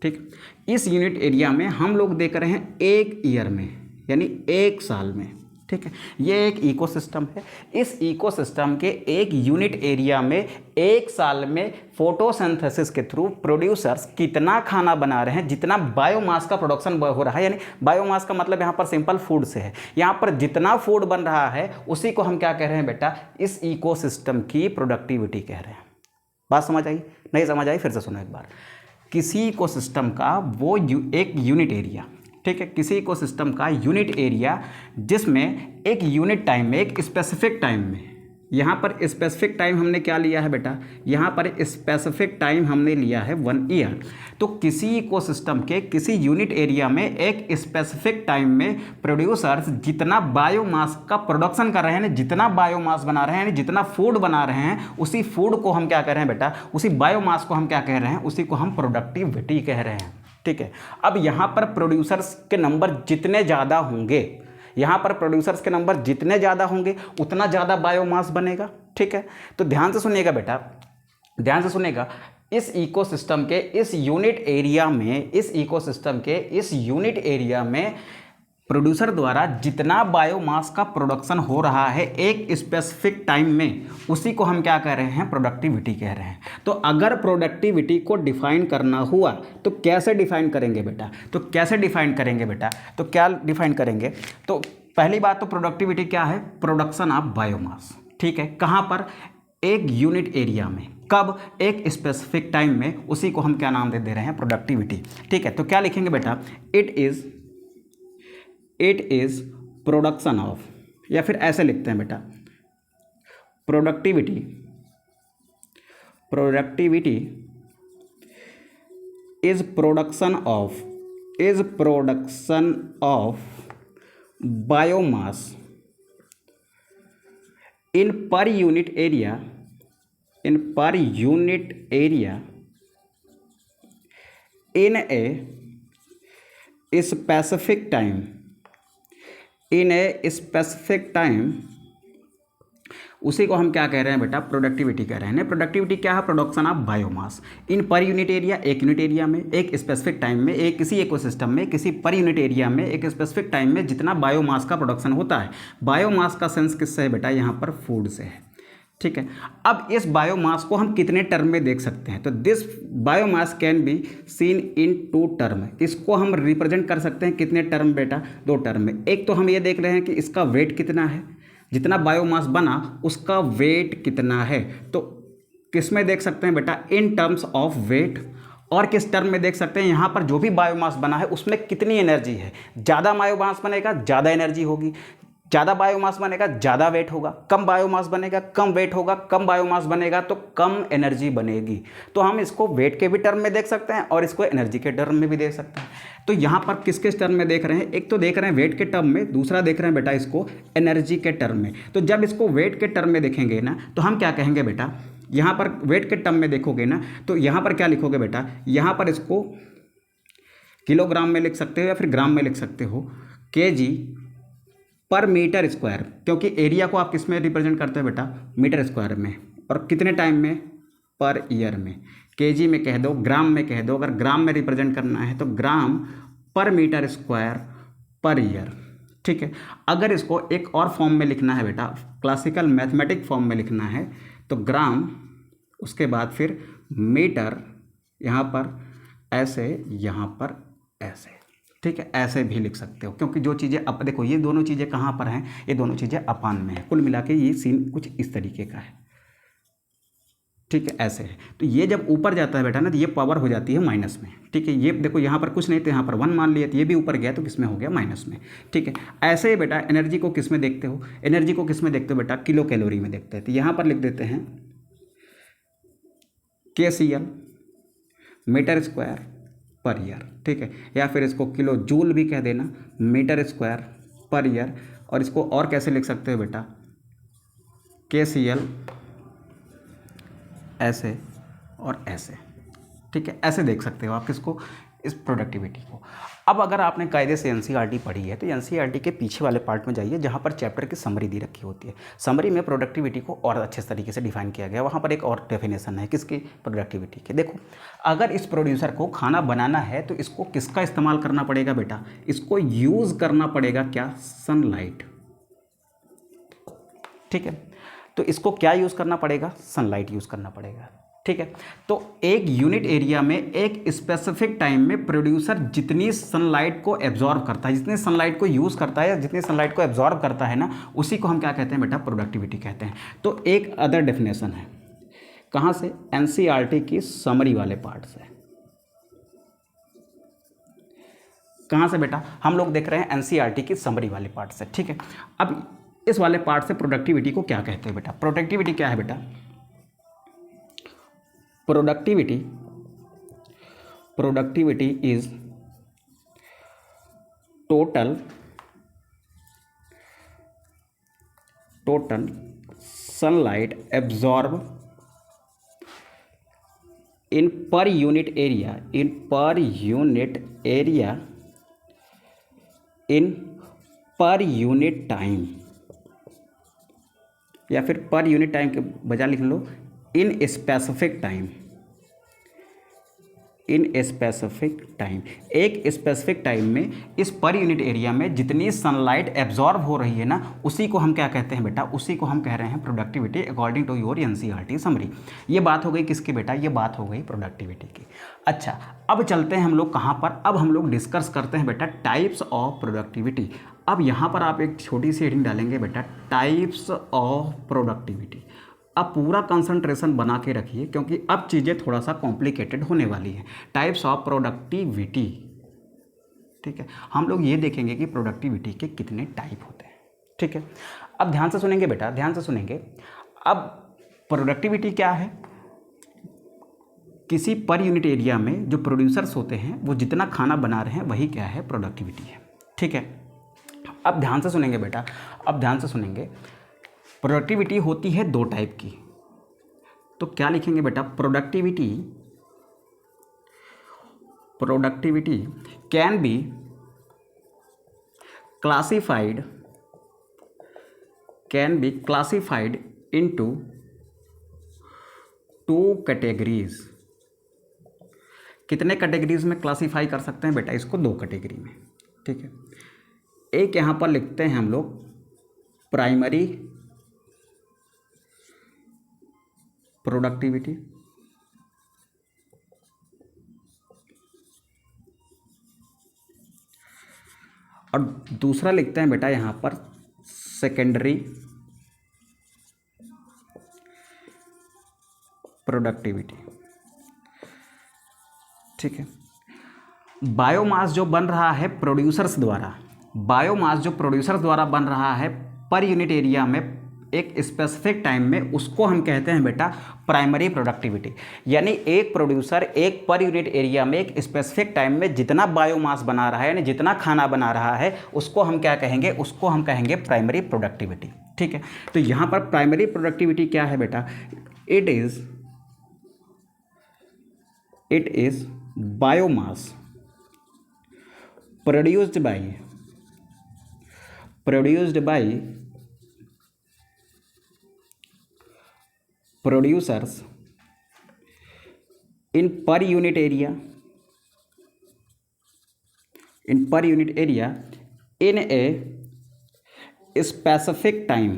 ठीक, इस यूनिट एरिया में हम लोग देख रहे हैं 1 ईयर में, यानी 1 साल में। ठीक है, ये एक इकोसिस्टम है। इस इकोसिस्टम के एक यूनिट एरिया में 1 साल में फोटोसिंथेसिस के थ्रू प्रोड्यूसर्स कितना खाना बना रहे हैं, जितना बायोमास का प्रोडक्शन हो रहा है, यानी बायोमास का मतलब यहाँ पर सिंपल फूड से है। यहाँ पर जितना फूड बन रहा है उसी को हम क्या कह रहे हैं बेटा, इस इकोसिस्टम की प्रोडक्टिविटी कह रहे हैं। बात समझ आई, नहीं समझ आई, फिर से सुनो एक बार। किसी इकोसिस्टम का वो एक यूनिट एरिया, ठीक है, किसी इकोसिस्टम का यूनिट एरिया जिसमें एक यूनिट टाइम में, एक स्पेसिफिक टाइम में, यहाँ पर स्पेसिफिक टाइम हमने क्या लिया है बेटा, यहाँ पर स्पेसिफिक टाइम हमने लिया है 1 ईयर। तो किसी इकोसिस्टम के किसी यूनिट एरिया में एक स्पेसिफिक टाइम में प्रोड्यूसर्स जितना बायोमास का प्रोडक्शन कर रहे हैं, जितना बायोमास बना रहे हैं, जितना फूड बना रहे हैं, उसी फूड को हम क्या कह रहे हैं बेटा, उसी बायोमास को हम क्या कह रहे हैं, उसी को हम प्रोडक्टिविटी कह रहे हैं। ठीक है, अब यहाँ पर प्रोड्यूसर्स के नंबर जितने ज़्यादा होंगे, यहाँ पर प्रोड्यूसर्स के नंबर जितने ज़्यादा होंगे उतना ज़्यादा बायोमास बनेगा। ठीक है, तो ध्यान से सुनिएगा बेटा, ध्यान से सुनिएगा। इस इकोसिस्टम के इस यूनिट एरिया में, इस इकोसिस्टम के इस यूनिट एरिया में प्रोड्यूसर द्वारा जितना बायोमास का प्रोडक्शन हो रहा है एक स्पेसिफिक टाइम में, उसी को हम क्या कह रहे हैं, प्रोडक्टिविटी कह रहे हैं। तो अगर प्रोडक्टिविटी को डिफाइन करना हुआ तो कैसे डिफाइन करेंगे बेटा, तो कैसे डिफाइन करेंगे बेटा, तो क्या डिफाइन करेंगे, तो पहली बात तो प्रोडक्टिविटी क्या है, प्रोडक्शन ऑफ बायोमास। ठीक है, कहाँ पर, एक यूनिट एरिया में, कब, एक स्पेसिफिक टाइम में, उसी को हम क्या नाम दे रहे हैं, प्रोडक्टिविटी। ठीक है, तो क्या लिखेंगे बेटा, इट इज प्रोडक्शन ऑफ, या फिर ऐसे लिखते हैं बेटा, productivity is production of biomass in per unit area in a specific time, उसी को हम क्या कह रहे हैं बेटा, प्रोडक्टिविटी कह रहे हैं। प्रोडक्टिविटी क्या है, production of biomass in per unit area, एक यूनिट एरिया में, एक स्पेसिफिक टाइम में, एक किसी इकोसिस्टम में, किसी पर यूनिट एरिया में, एक स्पेसिफिक टाइम में जितना बायोमास का प्रोडक्शन होता है। बायोमास का सेंस किससे है बेटा, यहाँ पर फूड से है। ठीक है। अब इस बायोमास को हम कितने टर्म में देख सकते हैं, तो this biomass can be seen in 2 term. इसको हम रिप्रेजेंट कर सकते हैं कितने टर्म बेटा, 2 टर्म में। एक तो हम ये देख रहे हैं कि इसका वेट कितना है, जितना बायोमास बना उसका वेट कितना है, तो किस में देख सकते हैं बेटा, इन टर्म्स ऑफ वेट। और किस टर्म में देख सकते हैं, यहाँ पर जो भी बायोमास बना है उसमें कितनी एनर्जी है। ज़्यादा बायोमास बनेगा ज़्यादा एनर्जी होगी, ज़्यादा बायोमास बनेगा ज़्यादा वेट होगा, कम बायोमास बनेगा कम वेट होगा, कम बायोमास बनेगा तो कम एनर्जी बनेगी। तो हम इसको वेट के भी टर्म में देख सकते हैं और इसको एनर्जी के टर्म में भी देख सकते हैं। तो यहाँ पर किस किस टर्म में देख रहे हैं, एक तो देख रहे हैं वेट के टर्म में, दूसरा देख रहे हैं बेटा इसको एनर्जी के टर्म में। तो जब इसको वेट के टर्म में देखेंगे ना तो हम क्या कहेंगे बेटा, यहाँ पर वेट के टर्म में देखोगे ना तो यहाँ पर क्या लिखोगे बेटा, यहाँ पर इसको किलोग्राम में लिख सकते हो या फिर ग्राम में लिख सकते हो, केजी पर मीटर स्क्वायर, क्योंकि एरिया को आप किस में रिप्रेजेंट करते हो बेटा, मीटर स्क्वायर में। और कितने टाइम में, पर ईयर में। केजी में कह दो, ग्राम में कह दो, अगर ग्राम में रिप्रेजेंट करना है तो ग्राम पर मीटर स्क्वायर पर ईयर। ठीक है। अगर इसको एक और फॉर्म में लिखना है बेटा, क्लासिकल मैथमेटिक फॉर्म में लिखना है तो ग्राम, उसके बाद फिर मीटर, यहाँ पर ऐसे, यहाँ पर ऐसे। ठीक है, ऐसे भी लिख सकते हो, क्योंकि जो चीज़ें अब देखो ये दोनों चीज़ें कहाँ पर हैं, ये दोनों चीज़ें अपान में है। कुल मिला के ये सीन कुछ इस तरीके का है। ठीक है, ऐसे है। तो ये जब ऊपर जाता है बेटा ना तो ये पावर हो जाती है माइनस में। ठीक है, ये देखो यहाँ पर कुछ नहीं तो यहाँ पर 1 मान लिया, तो ये भी ऊपर गया तो किस में हो गया, माइनस में। ठीक है, ऐसे ही बेटा एनर्जी को किस में देखते हो, एनर्जी को किस में देखते हो बेटा, किलो कैलोरी में देखते हैं। तो यहाँ पर लिख देते हैं KCL metre square per year. ठीक है, या फिर इसको किलो जूल भी कह देना, मीटर स्क्वायर पर ईयर। और इसको और कैसे लिख सकते हो बेटा, KCL ऐसे और ऐसे। ठीक है, ऐसे देख सकते हो आप किसको, इस प्रोडक्टिविटी को। अब अगर आपने कायदे से एनसीईआरटी पढ़ी है तो एनसीईआरटी के पीछे वाले पार्ट में जाइए जहाँ पर चैप्टर की समरी दी रखी होती है। समरी में प्रोडक्टिविटी को और अच्छे तरीके से डिफाइन किया गया। वहाँ पर एक और डेफिनेशन है किसकी, प्रोडक्टिविटी के। देखो, अगर इस प्रोड्यूसर को खाना बनाना है तो इसको किसका इस्तेमाल करना पड़ेगा बेटा, इसको यूज़ करना पड़ेगा क्या, सनलाइट। ठीक है, तो इसको क्या यूज़ करना पड़ेगा, सनलाइट यूज़ करना पड़ेगा। ठीक है, तो एक यूनिट एरिया में एक स्पेसिफिक टाइम में प्रोड्यूसर जितनी सनलाइट को एब्जॉर्व करता है, जितनी सनलाइट को यूज़ करता है या जितनी सनलाइट को एब्जॉर्व करता है ना, उसी को हम क्या कहते हैं बेटा, प्रोडक्टिविटी कहते हैं। तो एक अदर डेफिनेशन है, कहाँ से, एनसीईआरटी की समरी वाले पार्ट से। कहाँ से बेटा, हम लोग देख रहे हैं एनसीईआरटी की समरी वाले पार्ट से। ठीक है, अब इस वाले पार्ट से प्रोडक्टिविटी को क्या कहते हैं बेटा, प्रोडक्टिविटी क्या है बेटा, productivity is total sunlight absorb in per unit area, in per unit time, या फिर पर यूनिट टाइम के बजाय लिख लो इन स्पेसिफिक टाइम। एक स्पेसिफिक टाइम में इस पर यूनिट एरिया में जितनी सनलाइट एब्जॉर्ब हो रही है ना, उसी को हम क्या कहते हैं बेटा, उसी को हम कह रहे हैं productivity according to your NCERT summary. ये बात हो गई किसकी बेटा, ये बात हो गई प्रोडक्टिविटी की। अच्छा, अब चलते हैं हम लोग कहाँ पर, अब हम लोग डिस्कस करते हैं बेटा टाइप्स ऑफ प्रोडक्टिविटी। अब यहाँ पर आप एक छोटी सी हेडिंग डालेंगे बेटा, टाइप्स ऑफ प्रोडक्टिविटी। अब पूरा कंसंट्रेशन बना के रखिए क्योंकि अब चीज़ें थोड़ा सा कॉम्प्लिकेटेड होने वाली हैं। Types of productivity. ठीक है, हम लोग ये देखेंगे कि प्रोडक्टिविटी के कितने टाइप होते हैं। ठीक है, अब ध्यान से सुनेंगे बेटा, ध्यान से सुनेंगे। अब प्रोडक्टिविटी क्या है, किसी पर यूनिट एरिया में जो प्रोड्यूसर्स होते हैं वो जितना खाना बना रहे हैं वही क्या है, प्रोडक्टिविटी है। ठीक है, अब ध्यान से सुनेंगे बेटा, अब ध्यान से सुनेंगे। प्रोडक्टिविटी होती है 2 टाइप की, तो क्या लिखेंगे बेटा, productivity can be classified into 2 categories. कितने कैटेगरीज में क्लासीफाई कर सकते हैं बेटा इसको, 2 कैटेगरी में। ठीक है, एक यहाँ पर लिखते हैं हम लोग प्राइमरी प्रोडक्टिविटी, और दूसरा लिखते हैं बेटा यहाँ पर सेकेंडरी प्रोडक्टिविटी। ठीक है, बायोमास जो बन रहा है प्रोड्यूसर्स द्वारा, बायोमास जो प्रोड्यूसर्स द्वारा बन रहा है पर यूनिट एरिया में एक स्पेसिफिक टाइम में, उसको हम कहते हैं बेटा प्राइमरी प्रोडक्टिविटी। यानी एक प्रोड्यूसर एक पर यूनिट एरिया में एक स्पेसिफिक टाइम में जितना बायोमास बना रहा है, यानी जितना खाना बना रहा है, उसको हम क्या कहेंगे, उसको हम कहेंगे प्राइमरी प्रोडक्टिविटी। ठीक है, तो यहाँ पर प्राइमरी प्रोडक्टिविटी क्या है बेटा, it is biomass produced by producers in per unit area in a specific time,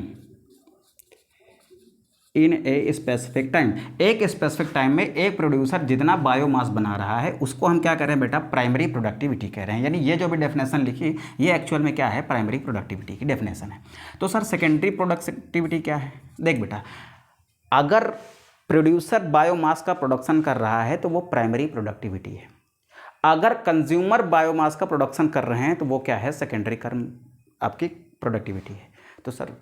एक स्पेसिफिक टाइम में एक प्रोड्यूसर जितना बायोमास बना रहा है, उसको हम क्या कह रहे हैं बेटा, प्राइमरी प्रोडक्टिविटी कह रहे हैं। यानी ये जो भी डेफिनेशन लिखी, ये एक्चुअल में क्या है, प्राइमरी प्रोडक्टिविटी की डेफिनेशन है। तो सर सेकेंडरी प्रोडक्टिविटी क्या है, देख बेटा, अगर प्रोड्यूसर बायोमास का प्रोडक्शन कर रहा है तो वो प्राइमरी प्रोडक्टिविटी है। अगर कंज्यूमर बायोमास का प्रोडक्शन कर रहे हैं तो वो क्या है, सेकेंडरी कर्म आपकी प्रोडक्टिविटी है। तो सर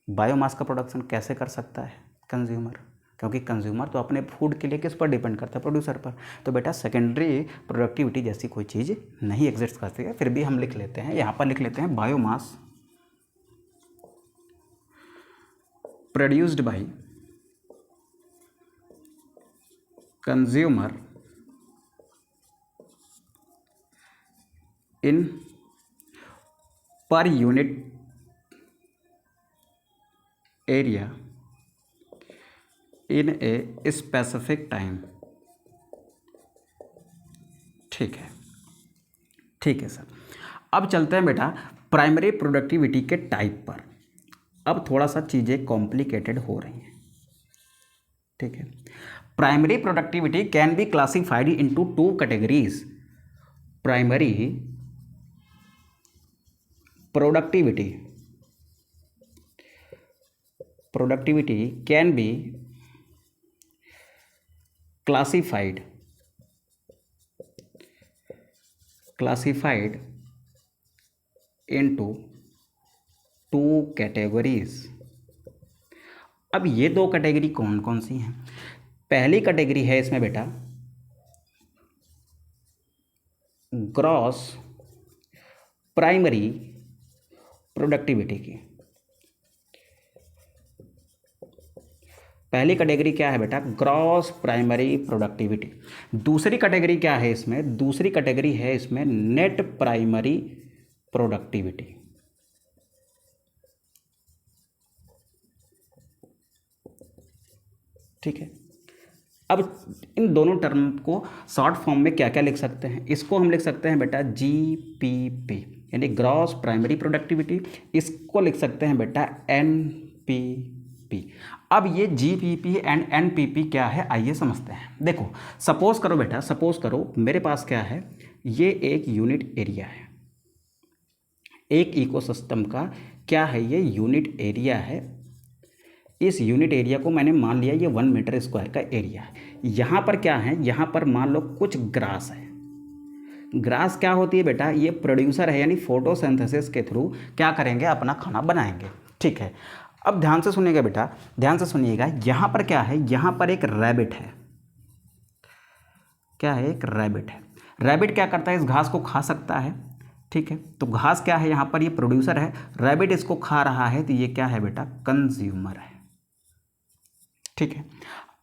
बायोमास का प्रोडक्शन कैसे कर सकता है कंज्यूमर, क्योंकि कंज्यूमर तो अपने फूड के लिए किस पर डिपेंड करता है, प्रोड्यूसर पर। तो बेटा सेकेंडरी प्रोडक्टिविटी जैसी कोई चीज़ नहीं एग्जिस्ट करती है। फिर भी हम लिख लेते हैं, यहाँ पर लिख लेते हैं biomass produced by consumer in per unit area in a specific time. ठीक है सर। अब चलते हैं बेटा प्राइमरी प्रोडक्टिविटी के टाइप पर। अब थोड़ा सा चीज़ें कॉम्प्लिकेटेड हो रही हैं। ठीक है, primary productivity can be classified into two categories. Primary productivity can be classified into two categories। अब ये दो कैटेगरी कौन कौन सी हैं? पहली कैटेगरी है इसमें बेटा ग्रॉस प्राइमरी प्रोडक्टिविटी की। पहली कैटेगरी क्या है बेटा, ग्रॉस प्राइमरी प्रोडक्टिविटी। दूसरी कैटेगरी क्या है इसमें, दूसरी कैटेगरी है इसमें नेट प्राइमरी प्रोडक्टिविटी। ठीक है, अब इन दोनों टर्म को शॉर्ट फॉर्म में क्या क्या लिख सकते हैं, इसको हम लिख सकते हैं बेटा GPP यानी ग्रॉस प्राइमरी प्रोडक्टिविटी। इसको लिख सकते हैं बेटा NPP। अब ये GPP एंड NPP क्या है, आइए समझते हैं। देखो सपोज करो बेटा, सपोज करो मेरे पास क्या है, ये एक यूनिट एरिया है, एक इकोसिस्टम का क्या है, ये यूनिट एरिया है। इस यूनिट एरिया को मैंने मान लिया ये 1 मीटर स्क्वायर का एरिया है। यहाँ पर क्या है, यहाँ पर मान लो कुछ ग्रास है। ग्रास क्या होती है बेटा, ये प्रोड्यूसर है, यानी फोटोसिंथेसिस के थ्रू क्या करेंगे, अपना खाना बनाएंगे। ठीक है, अब ध्यान से सुनिएगा बेटा, ध्यान से सुनिएगा। यहाँ पर क्या है, यहाँ पर एक रैबिट है। क्या है, एक रैबिट है। रैबिट क्या करता है, इस घास को खा सकता है। ठीक है, तो घास क्या है, यहाँ पर ये प्रोड्यूसर है, रैबिट इसको खा रहा है, तो ये क्या है बेटा, कंज्यूमर है। ठीक है,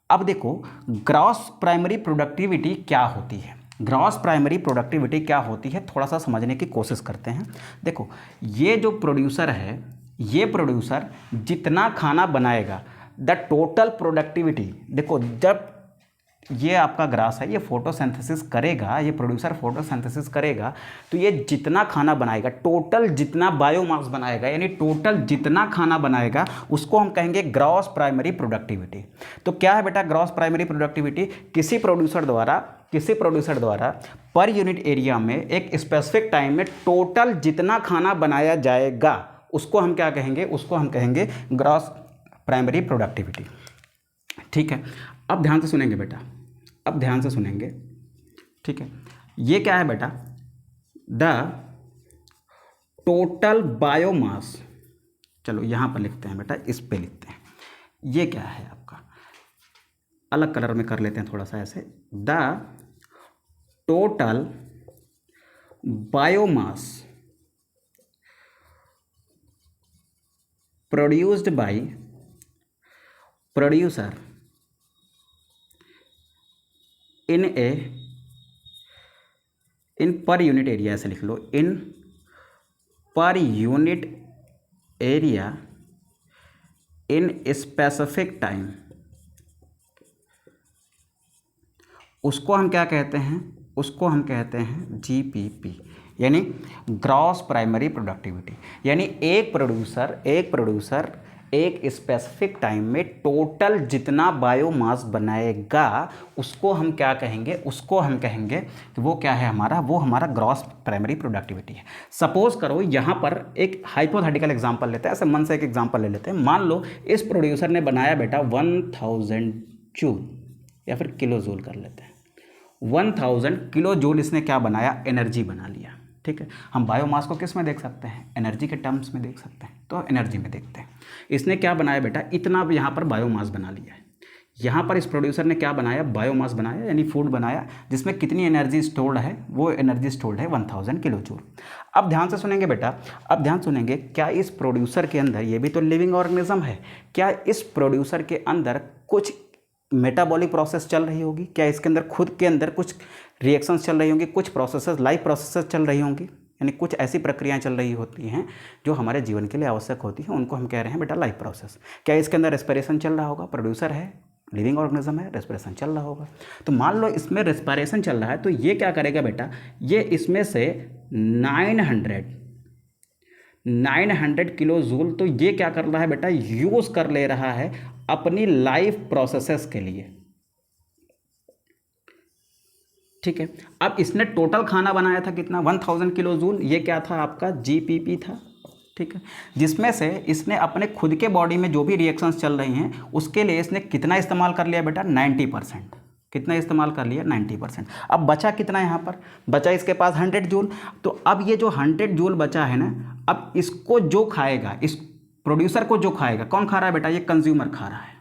अब देखो ग्रॉस प्राइमरी प्रोडक्टिविटी क्या होती है, ग्रॉस प्राइमरी प्रोडक्टिविटी क्या होती है, थोड़ा सा समझने की कोशिश करते हैं। देखो ये जो प्रोड्यूसर है, ये प्रोड्यूसर जितना खाना बनाएगा, द टोटल प्रोडक्टिविटी, देखो जब ये आपका ग्रास है, ये फोटोसिंथेसिस करेगा, ये प्रोड्यूसर फोटोसिंथेसिस करेगा, तो ये जितना खाना बनाएगा, टोटल जितना बायोमास बनाएगा, यानी टोटल जितना खाना बनाएगा, उसको हम कहेंगे ग्रॉस प्राइमरी प्रोडक्टिविटी। तो क्या है बेटा ग्रॉस प्राइमरी प्रोडक्टिविटी? किसी प्रोड्यूसर द्वारा पर यूनिट एरिया में एक स्पेसिफिक टाइम में टोटल जितना खाना बनाया जाएगा, उसको हम क्या कहेंगे? उसको हम कहेंगे ग्रॉस प्राइमरी प्रोडक्टिविटी। ठीक है, अब ध्यान से सुनेंगे बेटा, अब ध्यान से सुनेंगे। ठीक है, ये क्या है बेटा? द टोटल बायोमास, चलो यहां पर लिखते हैं बेटा, इस पे लिखते हैं। ये क्या है आपका? अलग कलर में कर लेते हैं थोड़ा सा ऐसे। The total biomass produced by producer in per unit area, ऐसे लिख लो, in per unit area in specific time, उसको हम क्या कहते हैं? उसको हम कहते हैं जीपीपी, यानी ग्रॉस प्राइमरी प्रोडक्टिविटी। यानी एक प्रोड्यूसर एक स्पेसिफिक टाइम में टोटल जितना बायोमास बनाएगा, उसको हम क्या कहेंगे? उसको हम कहेंगे कि वो क्या है हमारा? वो हमारा ग्रॉस प्राइमरी प्रोडक्टिविटी है। सपोज करो यहाँ पर एक हाइपोथेटिकल एग्जांपल लेते हैं, ऐसे मन से एक एग्जांपल ले लेते हैं। मान लो इस प्रोड्यूसर ने बनाया बेटा 1000 जूल, या फिर किलो जूल कर लेते हैं, 1000 किलो जूल इसने क्या बनाया? एनर्जी बना लिया। ठीक है, हम बायोमास को किस में देख सकते हैं? एनर्जी के टर्म्स में देख सकते हैं, तो एनर्जी में देखते हैं। इसने क्या बनाया बेटा? इतना भी यहाँ पर बायोमास बना लिया है। यहाँ पर इस प्रोड्यूसर ने क्या बनाया? बायोमास बनाया, यानी फूड बनाया, जिसमें कितनी एनर्जी स्टोर्ड है? वो एनर्जी स्टोर्ड है 1000 किलो जूल। अब ध्यान से सुनेंगे बेटा, अब ध्यान सुनेंगे। क्या इस प्रोड्यूसर के अंदर, ये भी तो लिविंग ऑर्गेनिज्म है, क्या इस प्रोड्यूसर के अंदर कुछ मेटाबॉलिक प्रोसेस चल रही होगी? क्या इसके अंदर खुद के अंदर कुछ रिएक्शंस चल रही होंगी, कुछ प्रोसेसेस, लाइफ प्रोसेसेस चल रही होंगी, यानी कुछ ऐसी प्रक्रियाएं चल रही होती हैं जो हमारे जीवन के लिए आवश्यक होती हैं, उनको हम कह रहे हैं बेटा लाइफ प्रोसेस। क्या इसके अंदर रेस्पिरेशन चल रहा होगा? प्रोड्यूसर है, लिविंग ऑर्गेनिज्म है, रेस्पिरेशन चल रहा होगा। तो मान लो इसमें रेस्पिरेशन चल रहा है, तो ये क्या करेगा बेटा? ये इसमें से 900 किलो जूल, तो ये क्या कर रहा है बेटा? यूज़ कर ले रहा है अपनी लाइफ प्रोसेसेस के लिए। ठीक है, अब इसने टोटल खाना बनाया था कितना? 1000 किलो जूल। ये क्या था आपका? जीपीपी था। ठीक है, जिसमें से इसने अपने खुद के बॉडी में जो भी रिएक्शंस चल रही हैं, उसके लिए इसने कितना इस्तेमाल कर लिया बेटा? 90%। कितना इस्तेमाल कर लिया? 90%। अब बचा कितना यहाँ पर? बचा इसके पास 100 जूल। तो अब ये जो 100 जूल बचा है ना, अब इसको जो खाएगा, इस प्रोड्यूसर को जो खाएगा, कौन खा रहा है बेटा? ये कंज्यूमर खा रहा है।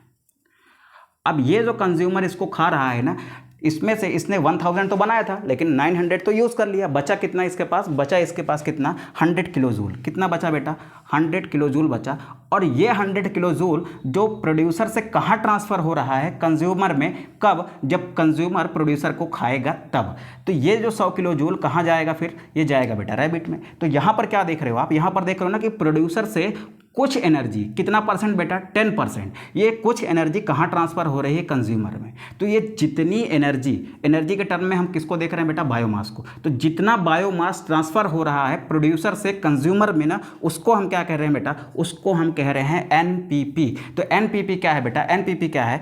अब ये जो कंज्यूमर इसको खा रहा है ना, इसमें से इसने 1000 तो बनाया था, लेकिन 900 तो यूज़ कर लिया। बचा कितना इसके पास? बचा इसके पास कितना? 100 किलो जूल। कितना बचा बेटा? 100 किलो जूल बचा। और ये 100 किलो जूल जो प्रोड्यूसर से कहाँ ट्रांसफ़र हो रहा है? कंज्यूमर में। कब? जब कंज्यूमर प्रोड्यूसर को खाएगा तब। तो ये जो 100 किलो जूल कहाँ जाएगा फिर? ये जाएगा बेटा रैबिट में। तो यहाँ पर क्या देख रहे हो आप? यहाँ पर देख रहे हो ना कि प्रोड्यूसर से कुछ एनर्जी, कितना परसेंट बेटा? 10%। ये कुछ एनर्जी कहाँ ट्रांसफ़र हो रही है? कंज्यूमर में। तो ये जितनी एनर्जी के टर्म में हम किसको देख रहे हैं बेटा? बायोमास को। तो जितना बायोमास ट्रांसफ़र हो रहा है प्रोड्यूसर से कंज्यूमर में ना, उसको हम क्या कह रहे हैं बेटा? उसको हम कह रहे हैं एनपीपी। तो एनपीपी क्या है बेटा? एनपीपी क्या है?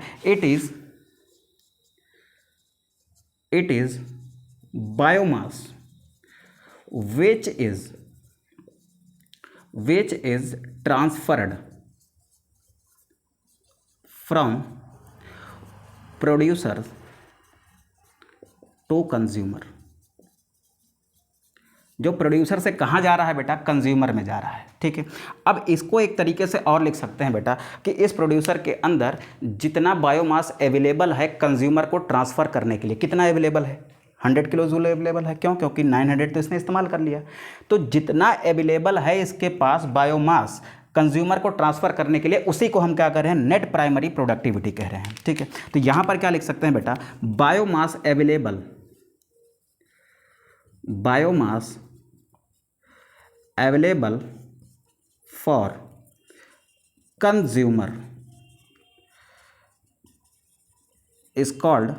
It is biomass which is transferred from producer to consumer। जो प्रोड्यूसर से कहाँ जा रहा है बेटा? कंज्यूमर में जा रहा है। ठीक है, अब इसको एक तरीके से और लिख सकते हैं बेटा कि इस प्रोड्यूसर के अंदर जितना बायोमास अवेलेबल है कंज्यूमर को ट्रांसफ़र करने के लिए, कितना अवेलेबल है? 100 किलो जूल अवेलेबल है। क्यों? क्योंकि 900 तो इसने इस्तेमाल कर लिया। तो जितना अवेलेबल है इसके पास बायोमास कंज्यूमर को ट्रांसफ़र करने के लिए, उसी को हम क्या कर रहे हैं? नेट प्राइमरी प्रोडक्टिविटी कह रहे हैं। ठीक है, तो यहाँ पर क्या लिख सकते हैं बेटा? Biomass available for consumer is called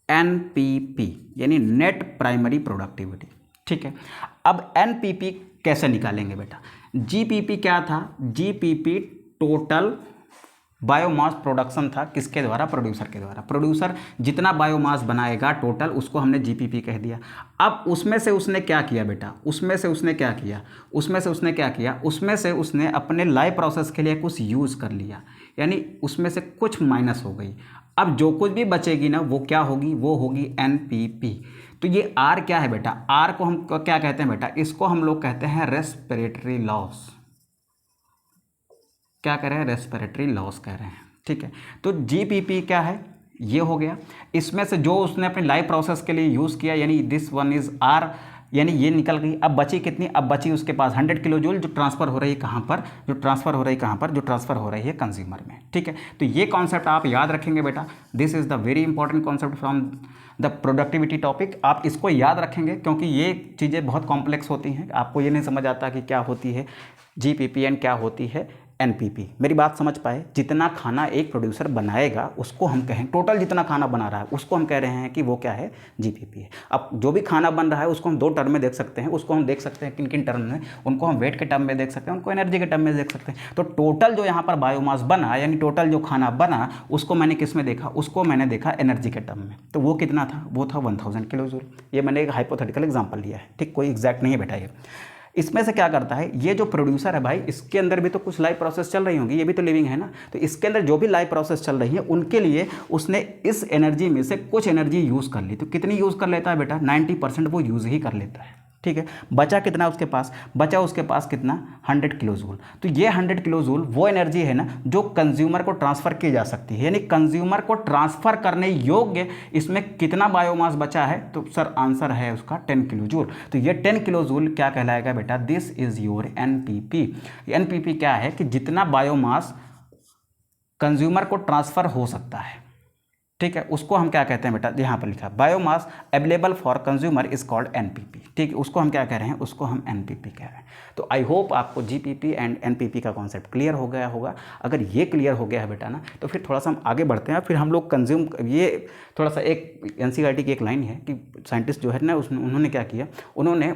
NPP यानी नेट प्राइमरी प्रोडक्टिविटी। ठीक है, अब NPP कैसे निकालेंगे बेटा? GPP क्या था? GPP टोटल बायोमास प्रोडक्शन था, किसके द्वारा? प्रोड्यूसर के द्वारा। प्रोड्यूसर जितना बायोमास बनाएगा टोटल, उसको हमने GPP कह दिया। अब उसमें से उसने क्या किया बेटा? उसमें से उसने क्या किया? उसमें से उसने अपने लाइफ प्रोसेस के लिए कुछ यूज़ कर लिया, यानी उसमें से कुछ माइनस हो गई। अब जो कुछ भी बचेगी ना, वो क्या होगी? वो होगी NPP। तो ये R क्या है बेटा? R को हम क्या कहते हैं बेटा? इसको हम लोग कहते हैं रेस्पिरेटरी लॉस। क्या कह रहे हैं? रेस्पिरेटरी लॉस कह रहे हैं। ठीक है, तो GPP क्या है? ये हो गया। इसमें से जो उसने अपनी लाइफ प्रोसेस के लिए यूज़ किया, यानी दिस वन इज R, यानी ये निकल गई। अब बची कितनी? अब बची उसके पास 100 किलो जूल, जो ट्रांसफ़र हो रही है कहाँ पर? जो ट्रांसफ़र हो रही है कंज्यूमर में। ठीक है, तो ये कॉन्सेप्ट आप याद रखेंगे बेटा। This is the very important concept from the productivity topic. आप इसको याद रखेंगे क्योंकि ये चीज़ें बहुत कॉम्प्लेक्स होती हैं। आपको ये नहीं समझ आता कि क्या होती है GPP एंड क्या होती है NPP। मेरी बात समझ पाए? जितना खाना एक प्रोड्यूसर बनाएगा उसको हम कहें, टोटल जितना खाना बना रहा है उसको हम कह रहे हैं कि वो क्या है? GPP है। अब जो भी खाना बन रहा है उसको हम दो टर्म में देख सकते हैं। उसको हम देख सकते हैं किन किन टर्म में? उनको हम वेट के टर्म में देख सकते हैं, उनको एनर्जी के टर्म में देख सकते हैं। तो टोटल जो यहाँ पर बायोमास बना, यानी टोटल जो खाना बना, उसको मैंने किस में देखा? उसको मैंने देखा एनर्जी के टर्म में। तो वो कितना था? वो था 1000 किलो जूल। ये मैंने एक हाइपोथेटिकल एग्जाम्पल लिया है, ठीक, कोई एग्जैक्ट नहीं है बेटा ये। इसमें से क्या करता है ये जो प्रोड्यूसर है भाई, इसके अंदर भी तो कुछ लाइफ प्रोसेस चल रही होंगी, ये भी तो लिविंग है ना। तो इसके अंदर जो भी लाइफ प्रोसेस चल रही है उनके लिए उसने इस एनर्जी में से कुछ एनर्जी यूज़ कर ली। तो कितनी यूज़ कर लेता है बेटा? 90% वो यूज़ ही कर लेता है। ठीक है, बचा कितना उसके पास? बचा उसके पास कितना? 100 किलो जूल। तो ये 100 किलो जूल वो एनर्जी है ना जो कंज्यूमर को ट्रांसफ़र की जा सकती है, यानी कंज्यूमर को ट्रांसफ़र करने योग्य इसमें कितना बायोमास बचा है? तो सर आंसर है उसका 10 किलो जूल। तो ये 10 किलो जूल क्या कहलाएगा बेटा? This is your NPP। NPP क्या है कि जितना बायोमास कंज्यूमर को ट्रांसफ़र हो सकता है, ठीक है, उसको हम क्या कहते हैं बेटा? यहाँ पर लिखा biomass available for consumer is called NPP। ठीक है, उसको हम क्या कह रहे हैं? उसको हम NPP कह रहे हैं। तो आई होप आपको GPP एंड NPP का कॉन्सेप्ट क्लियर हो गया होगा। अगर ये क्लियर हो गया है बेटा ना, तो फिर थोड़ा सा हम आगे बढ़ते हैं। फिर हम लोग कंज्यूम, ये थोड़ा सा एक NCERT की एक लाइन है कि साइंटिस्ट जो है ना उन्होंने क्या किया? उन्होंने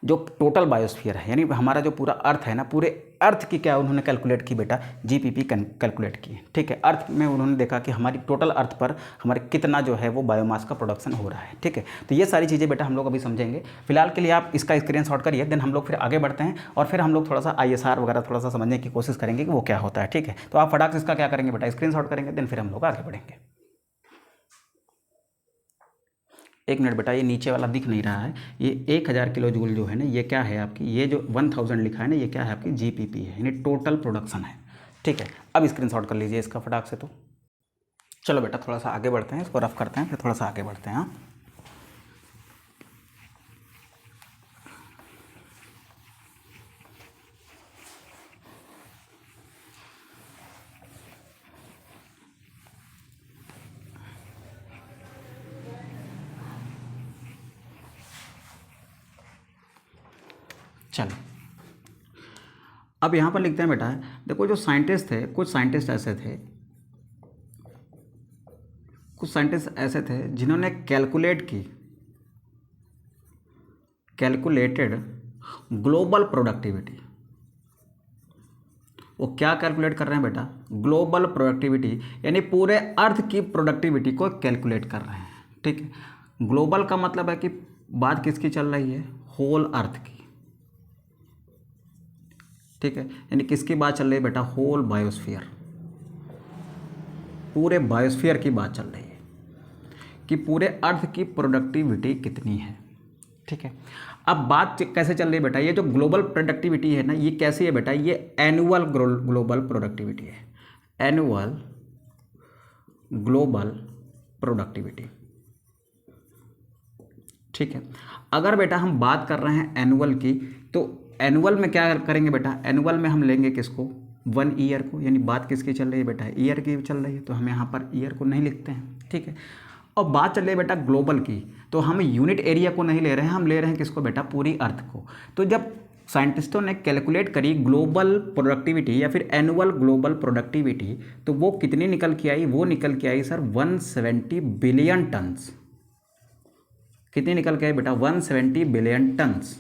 जो टोटल बायोस्फीयर है, यानी हमारा जो पूरा अर्थ है ना, पूरे अर्थ की क्या उन्होंने कैलकुलेट की बेटा? GPP कैलकुलेट की। ठीक है, अर्थ में उन्होंने देखा कि हमारी टोटल अर्थ पर हमारे कितना जो है वो बायोमास का प्रोडक्शन हो रहा है। ठीक है, तो ये सारी चीज़ें बेटा हम लोग अभी समझेंगे। फिलहाल के लिए आप इसका स्क्रीनशॉट करिए, देन हम लोग फिर आगे बढ़ते हैं और फिर हम लोग थोड़ा सा ISR वगैरह थोड़ा सा समझने की कोशिश करेंगे कि वो क्या होता है। ठीक है, तो आप फटाक से इसका क्या करेंगे बेटा? स्क्रीनशॉट करेंगे, देन फिर हम लोग आगे बढ़ेंगे। एक मिनट बेटा, ये नीचे वाला दिख नहीं रहा है। ये 1000 किलो जूल जो है ना, ये क्या है आपकी? ये जो 1000 लिखा है ना, ये क्या है आपकी? GPP है, यानी टोटल प्रोडक्शन है। ठीक है, अब स्क्रीनशॉट कर लीजिए इसका फटाक से। तो चलो बेटा थोड़ा सा आगे बढ़ते हैं, इसको रफ करते हैं, फिर थोड़ा सा आगे बढ़ते हैं। हाँ, चलो अब यहाँ पर लिखते हैं बेटा, देखो जो साइंटिस्ट थे, कुछ साइंटिस्ट ऐसे थे जिन्होंने कैलकुलेटेड ग्लोबल प्रोडक्टिविटी। वो क्या कैलकुलेट कर रहे हैं बेटा? ग्लोबल प्रोडक्टिविटी, यानी पूरे अर्थ की प्रोडक्टिविटी को कैलकुलेट कर रहे हैं। ठीक है, ग्लोबल का मतलब है कि बात किसकी चल रही है? होल अर्थ की। ठीक है, यानी किसकी बात चल रही है बेटा? होल बायोस्फीयर, पूरे बायोस्फीयर की बात चल रही है कि पूरे अर्थ की प्रोडक्टिविटी कितनी है। ठीक है, अब बात कैसे चल रही है बेटा? ये जो ग्लोबल प्रोडक्टिविटी है ना, ये कैसी है बेटा? ये एनुअल ग्लोबल प्रोडक्टिविटी है, एनुअल ग्लोबल प्रोडक्टिविटी। ठीक है, अगर बेटा हम बात कर रहे हैं एनुअल की, तो एनुअल में क्या करेंगे बेटा? एनुअल में हम लेंगे किसको? 1 ईयर को, यानी बात किसकी चल रही है बेटा? ईयर की चल रही है, तो हम यहाँ पर ईयर को नहीं लिखते हैं। ठीक है, और बात चल रही है बेटा ग्लोबल की, तो हम यूनिट एरिया को नहीं ले रहे हैं, हम ले रहे हैं किसको बेटा? पूरी अर्थ को। तो जब साइंटिस्टों ने कैलकुलेट करी ग्लोबल प्रोडक्टिविटी या फिर एनुअल ग्लोबल प्रोडक्टिविटी, तो वो कितनी निकल के आई? वो निकल के आई सर 170 बिलियन टन्स। कितनी निकल के आई बेटा? 170 बिलियन टन्स।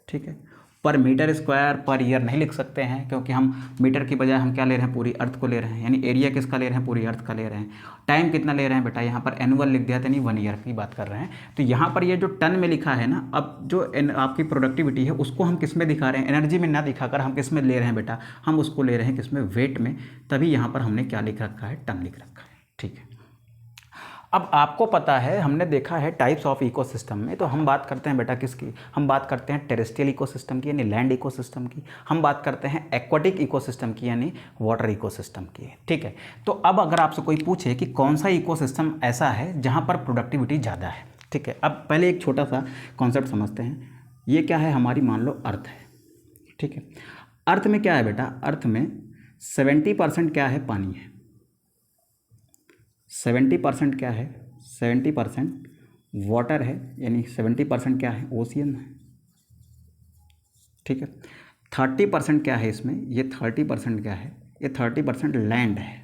ठीक है, पर मीटर स्क्वायर पर ईयर नहीं लिख सकते हैं, क्योंकि हम मीटर की बजाय हम क्या ले रहे हैं? पूरी अर्थ को ले रहे हैं, यानी एरिया किसका ले रहे हैं? पूरी अर्थ का ले रहे हैं। टाइम कितना ले रहे हैं बेटा? यहाँ पर एनुअल लिख दिया था, यानी 1 ईयर की बात कर रहे हैं। तो यहाँ पर ये जो टन में लिखा है ना, अब जो आपकी प्रोडक्टिविटी है उसको हम किस में दिखा रहे हैं? एनर्जी में ना दिखाकर हम किस में ले रहे हैं बेटा? हम उसको ले रहे हैं किस में? वेट में। तभी यहाँ पर हमने क्या लिख रखा है? टन लिख रखा है। ठीक है, अब आपको पता है, हमने देखा है टाइप्स ऑफ इकोसिस्टम में, तो हम बात करते हैं बेटा किसकी? हम बात करते हैं टेरेस्ट्रियल इकोसिस्टम की, यानी लैंड इकोसिस्टम की। हम बात करते हैं एक्वाटिक इकोसिस्टम की, यानी वाटर इकोसिस्टम की। ठीक है, तो अब अगर आपसे कोई पूछे कि कौन सा इकोसिस्टम ऐसा है जहाँ पर प्रोडक्टिविटी ज़्यादा है, ठीक है, अब पहले एक छोटा सा कॉन्सेप्ट समझते हैं। ये क्या है? हमारी मान लो अर्थ है। ठीक है, अर्थ में क्या है बेटा? अर्थ में 70% क्या है? पानी है। 70% क्या है? 70% वाटर है, यानी 70% क्या है? ओशियन है। ठीक है, 30% क्या है इसमें? ये 30% क्या है? ये 30% लैंड है।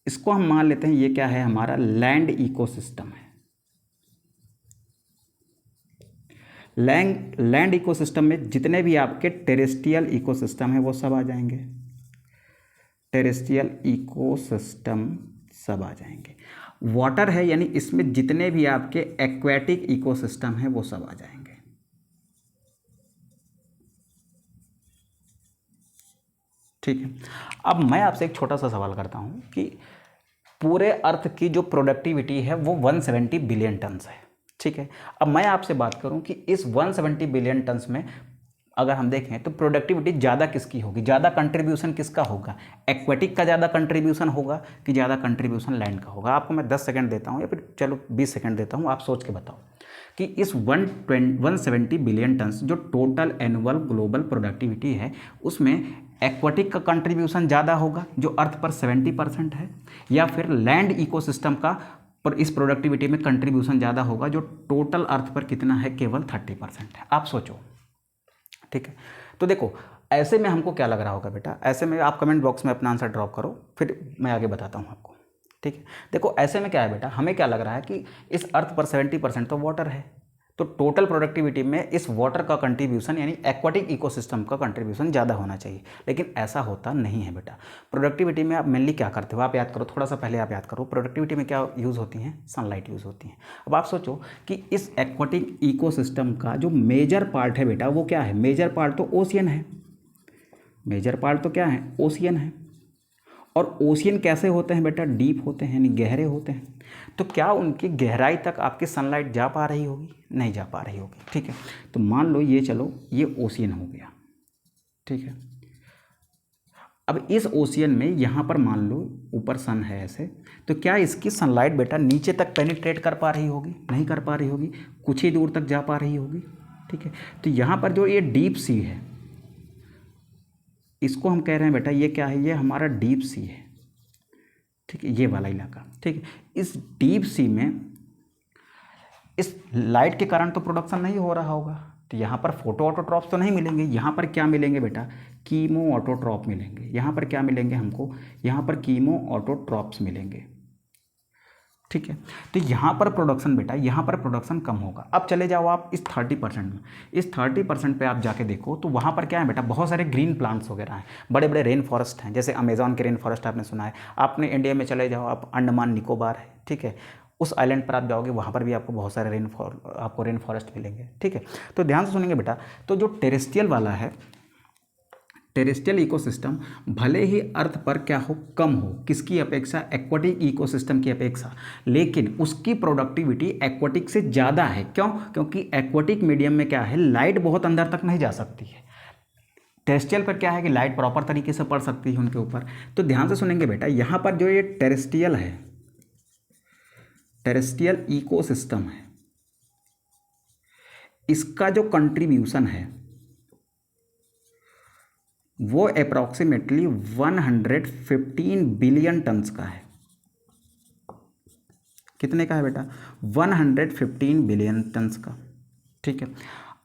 इसको हम मान लेते हैं ये क्या है? हमारा लैंड इकोसिस्टम है। लैंड इकोसिस्टम में जितने भी आपके टेरेस्ट्रियल इकोसिस्टम है वो सब आ जाएंगे। टेरेस्ट्रियल इकोसिस्टम सब आ जाएंगे। वाटर है, यानी इसमें जितने भी आपके एक्वेटिक इकोसिस्टम है वो सब आ जाएंगे। ठीक है, अब मैं आपसे एक छोटा सा सवाल करता हूं कि पूरे अर्थ की जो प्रोडक्टिविटी है वो 170 बिलियन टन्स है। ठीक है, अब मैं आपसे बात करूं कि इस 170 बिलियन टन्स में अगर हम देखें तो प्रोडक्टिविटी ज़्यादा किसकी होगी? ज़्यादा कंट्रीब्यूशन किसका होगा? एक्वेटिक का ज़्यादा कंट्रीब्यूशन होगा कि ज़्यादा कंट्रीब्यूशन लैंड का होगा? आपको मैं 10 सेकंड देता हूँ, या फिर चलो 20 सेकंड देता हूँ, आप सोच के बताओ कि इस 170 बिलियन टन्स जो टोटल एनुअल ग्लोबल प्रोडक्टिविटी है उसमें एक्वेटिक का कंट्रीब्यूशन ज़्यादा होगा जो अर्थ पर 70% है, या फिर लैंड इकोसिस्टम का पर इस प्रोडक्टिविटी में कंट्रीब्यूशन ज़्यादा होगा जो टोटल अर्थ पर कितना है? केवल 30% है। आप सोचो। ठीक है, तो देखो ऐसे में हमको क्या लग रहा होगा बेटा? ऐसे में आप कमेंट बॉक्स में अपना आंसर ड्रॉप करो, फिर मैं आगे बताता हूँ आपको। ठीक है, देखो ऐसे में क्या है बेटा? हमें क्या लग रहा है कि इस अर्थ पर 70% तो वाटर है, तो टोटल प्रोडक्टिविटी में इस वाटर का कंट्रीब्यूशन यानी एक्वाटिक इकोसिस्टम का कंट्रीब्यूशन ज़्यादा होना चाहिए, लेकिन ऐसा होता नहीं है बेटा। प्रोडक्टिविटी में आप मेनली क्या करते हो? आप याद करो, थोड़ा सा पहले आप याद करो, प्रोडक्टिविटी में क्या यूज़ होती हैं? सनलाइट यूज़ होती हैं। अब आप सोचो कि इस एक्वाटिक इकोसिस्टम का जो मेजर पार्ट है बेटा वो क्या है? मेजर पार्ट तो ओशियन है। मेजर पार्ट तो क्या है? ओशियन है। और ओशियन कैसे होते हैं बेटा? डीप होते हैं, यानी गहरे होते हैं। तो क्या उनकी गहराई तक आपकी सनलाइट जा पा रही होगी? नहीं जा पा रही होगी। ठीक है, तो मान लो ये, चलो ये ओशियन हो गया। ठीक है, अब इस ओशियन में यहाँ पर मान लो ऊपर सन है ऐसे, तो क्या इसकी सनलाइट बेटा नीचे तक पेनिट्रेट कर पा रही होगी? नहीं कर पा रही होगी, कुछ ही दूर तक जा पा रही होगी। ठीक है, तो यहाँ पर जो ये डीप सी है इसको हम कह रहे हैं बेटा ये क्या है? ये हमारा डीप सी है। ठीक है, ये वाला इलाका। ठीक है, इस डीप सी में इस लाइट के कारण तो प्रोडक्शन नहीं हो रहा होगा, तो यहाँ पर फोटो ऑटोट्रॉप्स तो नहीं मिलेंगे। यहाँ पर क्या मिलेंगे बेटा? कीमो ऑटोट्रॉप मिलेंगे। यहाँ पर क्या मिलेंगे हमको? यहाँ पर कीमो ऑटोट्रॉप्स मिलेंगे। ठीक है, तो यहाँ पर प्रोडक्शन बेटा, यहाँ पर प्रोडक्शन कम होगा। अब चले जाओ आप इस 30% में। इस 30% पे आप जाके देखो तो वहाँ पर क्या है बेटा? बहुत सारे ग्रीन प्लांट्स वगैरह हैं, बड़े बड़े रेन फॉरेस्ट हैं, जैसे अमेजॉन के रेन फॉरेस्ट आपने सुना है। आपने इंडिया में चले जाओ, आप अंडमान निकोबार है, ठीक है, उस आइलैंड पर आप जाओगे, वहाँ पर भी आपको बहुत सारे रेन फॉरेस्ट मिलेंगे। ठीक है, तो ध्यान से सुनेंगे बेटा। तो जो टेरेस्ट्रियल वाला है, टेरेस्ट्रियल इकोसिस्टम भले ही अर्थ पर क्या हो? कम हो, किसकी अपेक्षा? एक्वाटिक इकोसिस्टम की अपेक्षा, लेकिन उसकी प्रोडक्टिविटी एक्वाटिक से ज़्यादा है। क्यों? क्योंकि एक्वाटिक मीडियम में क्या है? लाइट बहुत अंदर तक नहीं जा सकती है। टेरेस्ट्रियल पर क्या है कि लाइट प्रॉपर तरीके से पड़ सकती है उनके ऊपर। तो ध्यान से सुनेंगे बेटा, यहाँ पर जो ये टेरेस्ट्रियल है, टेरेस्ट्रियल इकोसिस्टम है, इसका जो कंट्रीब्यूशन है वो अप्रॉक्सीमेटली 115 बिलियन टन्स का है। कितने का है बेटा? 115 बिलियन टन्स का। ठीक है,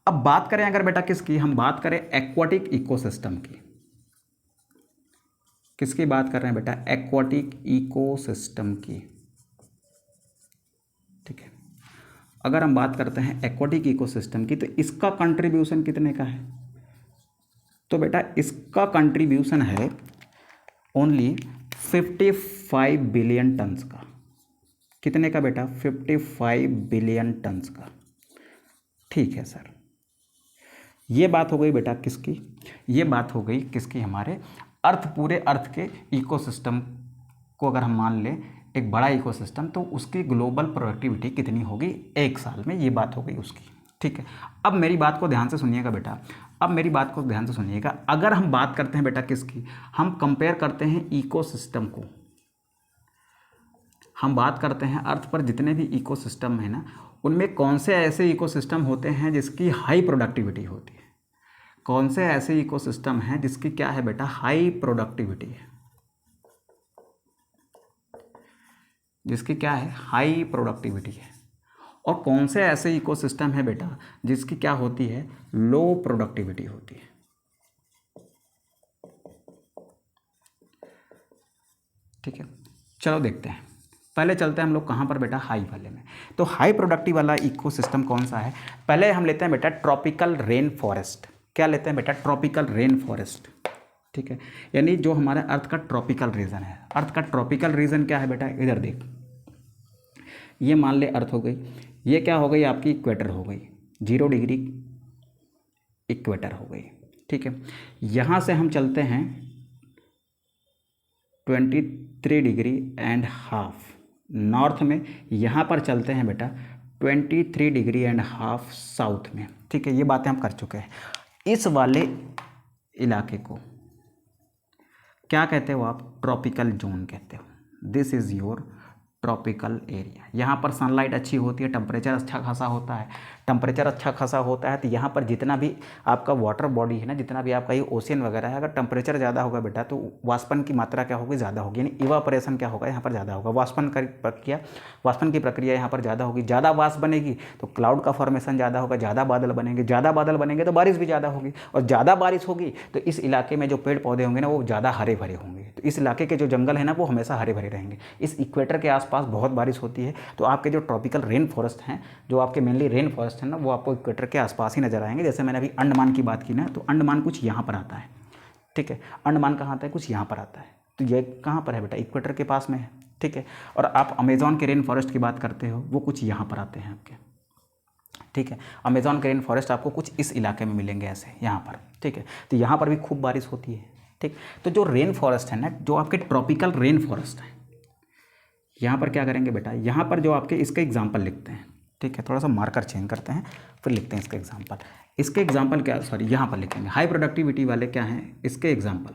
अब बात करें अगर बेटा किसकी, हम बात करें एक्वाटिक इकोसिस्टम की। किसकी बात कर रहे हैं बेटा, एक्वाटिक इकोसिस्टम की। ठीक है, अगर हम बात करते हैं एक्वाटिक इकोसिस्टम की तो इसका कंट्रीब्यूशन कितने का है, तो बेटा इसका कंट्रीब्यूशन है ओनली 55 बिलियन टन्स का। कितने का बेटा, 55 बिलियन टन्स का। ठीक है सर, ये बात हो गई बेटा किसकी, ये बात हो गई किसकी, हमारे अर्थ, पूरे अर्थ के इकोसिस्टम को अगर हम मान लें एक बड़ा इकोसिस्टम, तो उसकी ग्लोबल प्रोडक्टिविटी कितनी होगी एक साल में, ये बात हो गई उसकी। ठीक है, अब मेरी बात को ध्यान से सुनिएगा बेटा, अब मेरी बात को ध्यान से सुनिएगा। अगर हम बात करते हैं बेटा किसकी, हम कंपेयर करते हैं इकोसिस्टम को, हम बात करते हैं अर्थ पर जितने भी इकोसिस्टम है ना, उनमें कौन से ऐसे इकोसिस्टम होते हैं जिसकी हाई प्रोडक्टिविटी होती है, कौन से ऐसे इकोसिस्टम हैं जिसकी क्या है बेटा, हाई प्रोडक्टिविटी है, जिसकी क्या है, हाई प्रोडक्टिविटी है। और कौन से ऐसे इकोसिस्टम है बेटा जिसकी क्या होती है, लो प्रोडक्टिविटी होती है। ठीक है, चलो देखते हैं। पहले चलते हैं हम लोग कहाँ पर बेटा, हाई वाले में। तो हाई प्रोडक्टिव वाला इकोसिस्टम कौन सा है, पहले हम लेते हैं बेटा ट्रॉपिकल रेन फॉरेस्ट। क्या लेते हैं बेटा, ट्रॉपिकल रेन फॉरेस्ट। ठीक है, यानी जो हमारा अर्थ का ट्रॉपिकल रीजन है, अर्थ का ट्रॉपिकल रीजन क्या है बेटा, इधर देख, ये मान ले अर्थ हो गई, ये क्या हो गई आपकी, इक्वेटर हो गई, 0 डिग्री इक्वेटर हो गई। ठीक है, यहाँ से हम चलते हैं 23 डिग्री एंड हाफ नॉर्थ में, यहाँ पर चलते हैं बेटा 23 डिग्री एंड हाफ साउथ में। ठीक है, ये बातें हम कर चुके हैं। इस वाले इलाके को क्या कहते हो आप, ट्रॉपिकल जोन कहते हो। This is your tropical area. यहाँ पर सनलाइट अच्छी होती है, टेम्परेचर अच्छा खासा होता है, टेम्परेचर अच्छा खासा होता है तो यहाँ पर जितना भी आपका वाटर बॉडी है ना, जितना भी आपका ये ओशियन वगैरह है, अगर टेम्परेचर ज़्यादा होगा बेटा तो वाष्पन की मात्रा क्या होगी, ज़्यादा होगी, यानी इवापोरेशन क्या होगा यहाँ पर ज़्यादा होगा, वाष्पन की प्रक्रिया यहाँ पर ज़्यादा होगी। ज़्यादा वाष्प बनेगी तो क्लाउड का फॉर्मेशन ज़्यादा होगा, ज़्यादा बादल बनेंगे, ज़्यादा बादल बनेंगे तो बारिश भी ज़्यादा होगी, और ज़्यादा बारिश होगी तो इस इलाके में जो पेड़ पौधे होंगे ना वो ज़्यादा हरे भरे होंगे, तो इस इलाके के जो जंगल है ना वो हमेशा हरे भरे रहेंगे। इस इक्वेटर के आसपास बहुत बारिश होती है, तो आपके जो ट्रॉपिकल रेन फॉरेस्ट हैं, जो आपके मेनली रेन फॉरेस्ट हैं ना, वो आपको इक्वेटर के आसपास ही नजर आएंगे। जैसे मैंने अभी अंडमान की बात की ना, तो अंडमान कुछ यहाँ पर आता है। ठीक है, अंडमान कहाँ आता है, कुछ यहाँ पर आता है, तो ये कहाँ पर है बेटा, इक्वेटर के पास में है। ठीक है, और आप अमेजॉन के रेन फॉरेस्ट की बात करते हो, वो कुछ यहाँ पर आते हैं आपके। ठीक है, अमेजॉन के रेन फॉरेस्ट आपको कुछ इस इलाके में मिलेंगे ऐसे यहाँ पर। ठीक है, तो यहाँ पर भी खूब बारिश होती है। ठीक, तो जो रेन फॉरेस्ट है ना, जो आपके ट्रॉपिकल रेन फॉरेस्ट है, यहाँ पर क्या करेंगे बेटा, यहाँ पर जो आपके इसके एग्जाम्पल लिखते हैं। ठीक है, थोड़ा सा मार्कर चेंज करते हैं फिर लिखते हैं इसके एग्जाम्पल। इसके एग्जाम्पल क्या, सॉरी यहाँ पर लिखेंगे हाई प्रोडक्टिविटी वाले क्या हैं इसके एग्जाम्पल।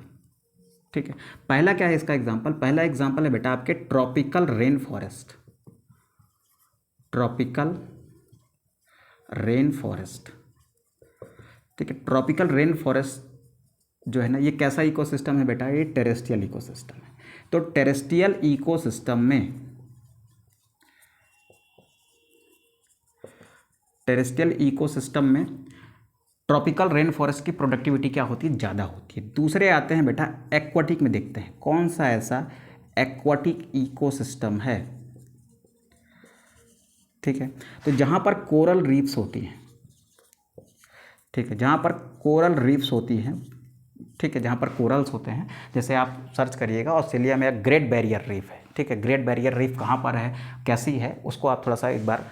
ठीक है, पहला क्या है इसका एग्जाम्पल, पहला एग्जाम्पल है बेटा आपके tropical rain forest. Tropical rain forest. ठीक है, ट्रॉपिकल रेन फॉरेस्ट जो है ना, ये कैसा इकोसिस्टम है बेटा, ये टेरेस्ट्रियल इकोसिस्टम है। तो टेरेस्ट्रियल इकोसिस्टम में, टेरेस्ट्रियल इकोसिस्टम में ट्रॉपिकल रेन फॉरेस्ट की प्रोडक्टिविटी क्या होती है, ज़्यादा होती है। दूसरे आते हैं बेटा एक्वाटिक में, देखते हैं कौन सा ऐसा एक्वाटिक इकोसिस्टम है। ठीक है, तो जहाँ पर कोरल रीफ्स होती हैं। ठीक है, जहाँ पर कोरल रीफ्स होती हैं, ठीक है, जहाँ पर कोरल्स होते हैं, जैसे आप सर्च करिएगा ऑस्ट्रेलिया में ग्रेट बैरियर रीफ है। ठीक है, ग्रेट बैरियर रीफ कहाँ पर है, कैसी है, उसको आप थोड़ा सा एक बार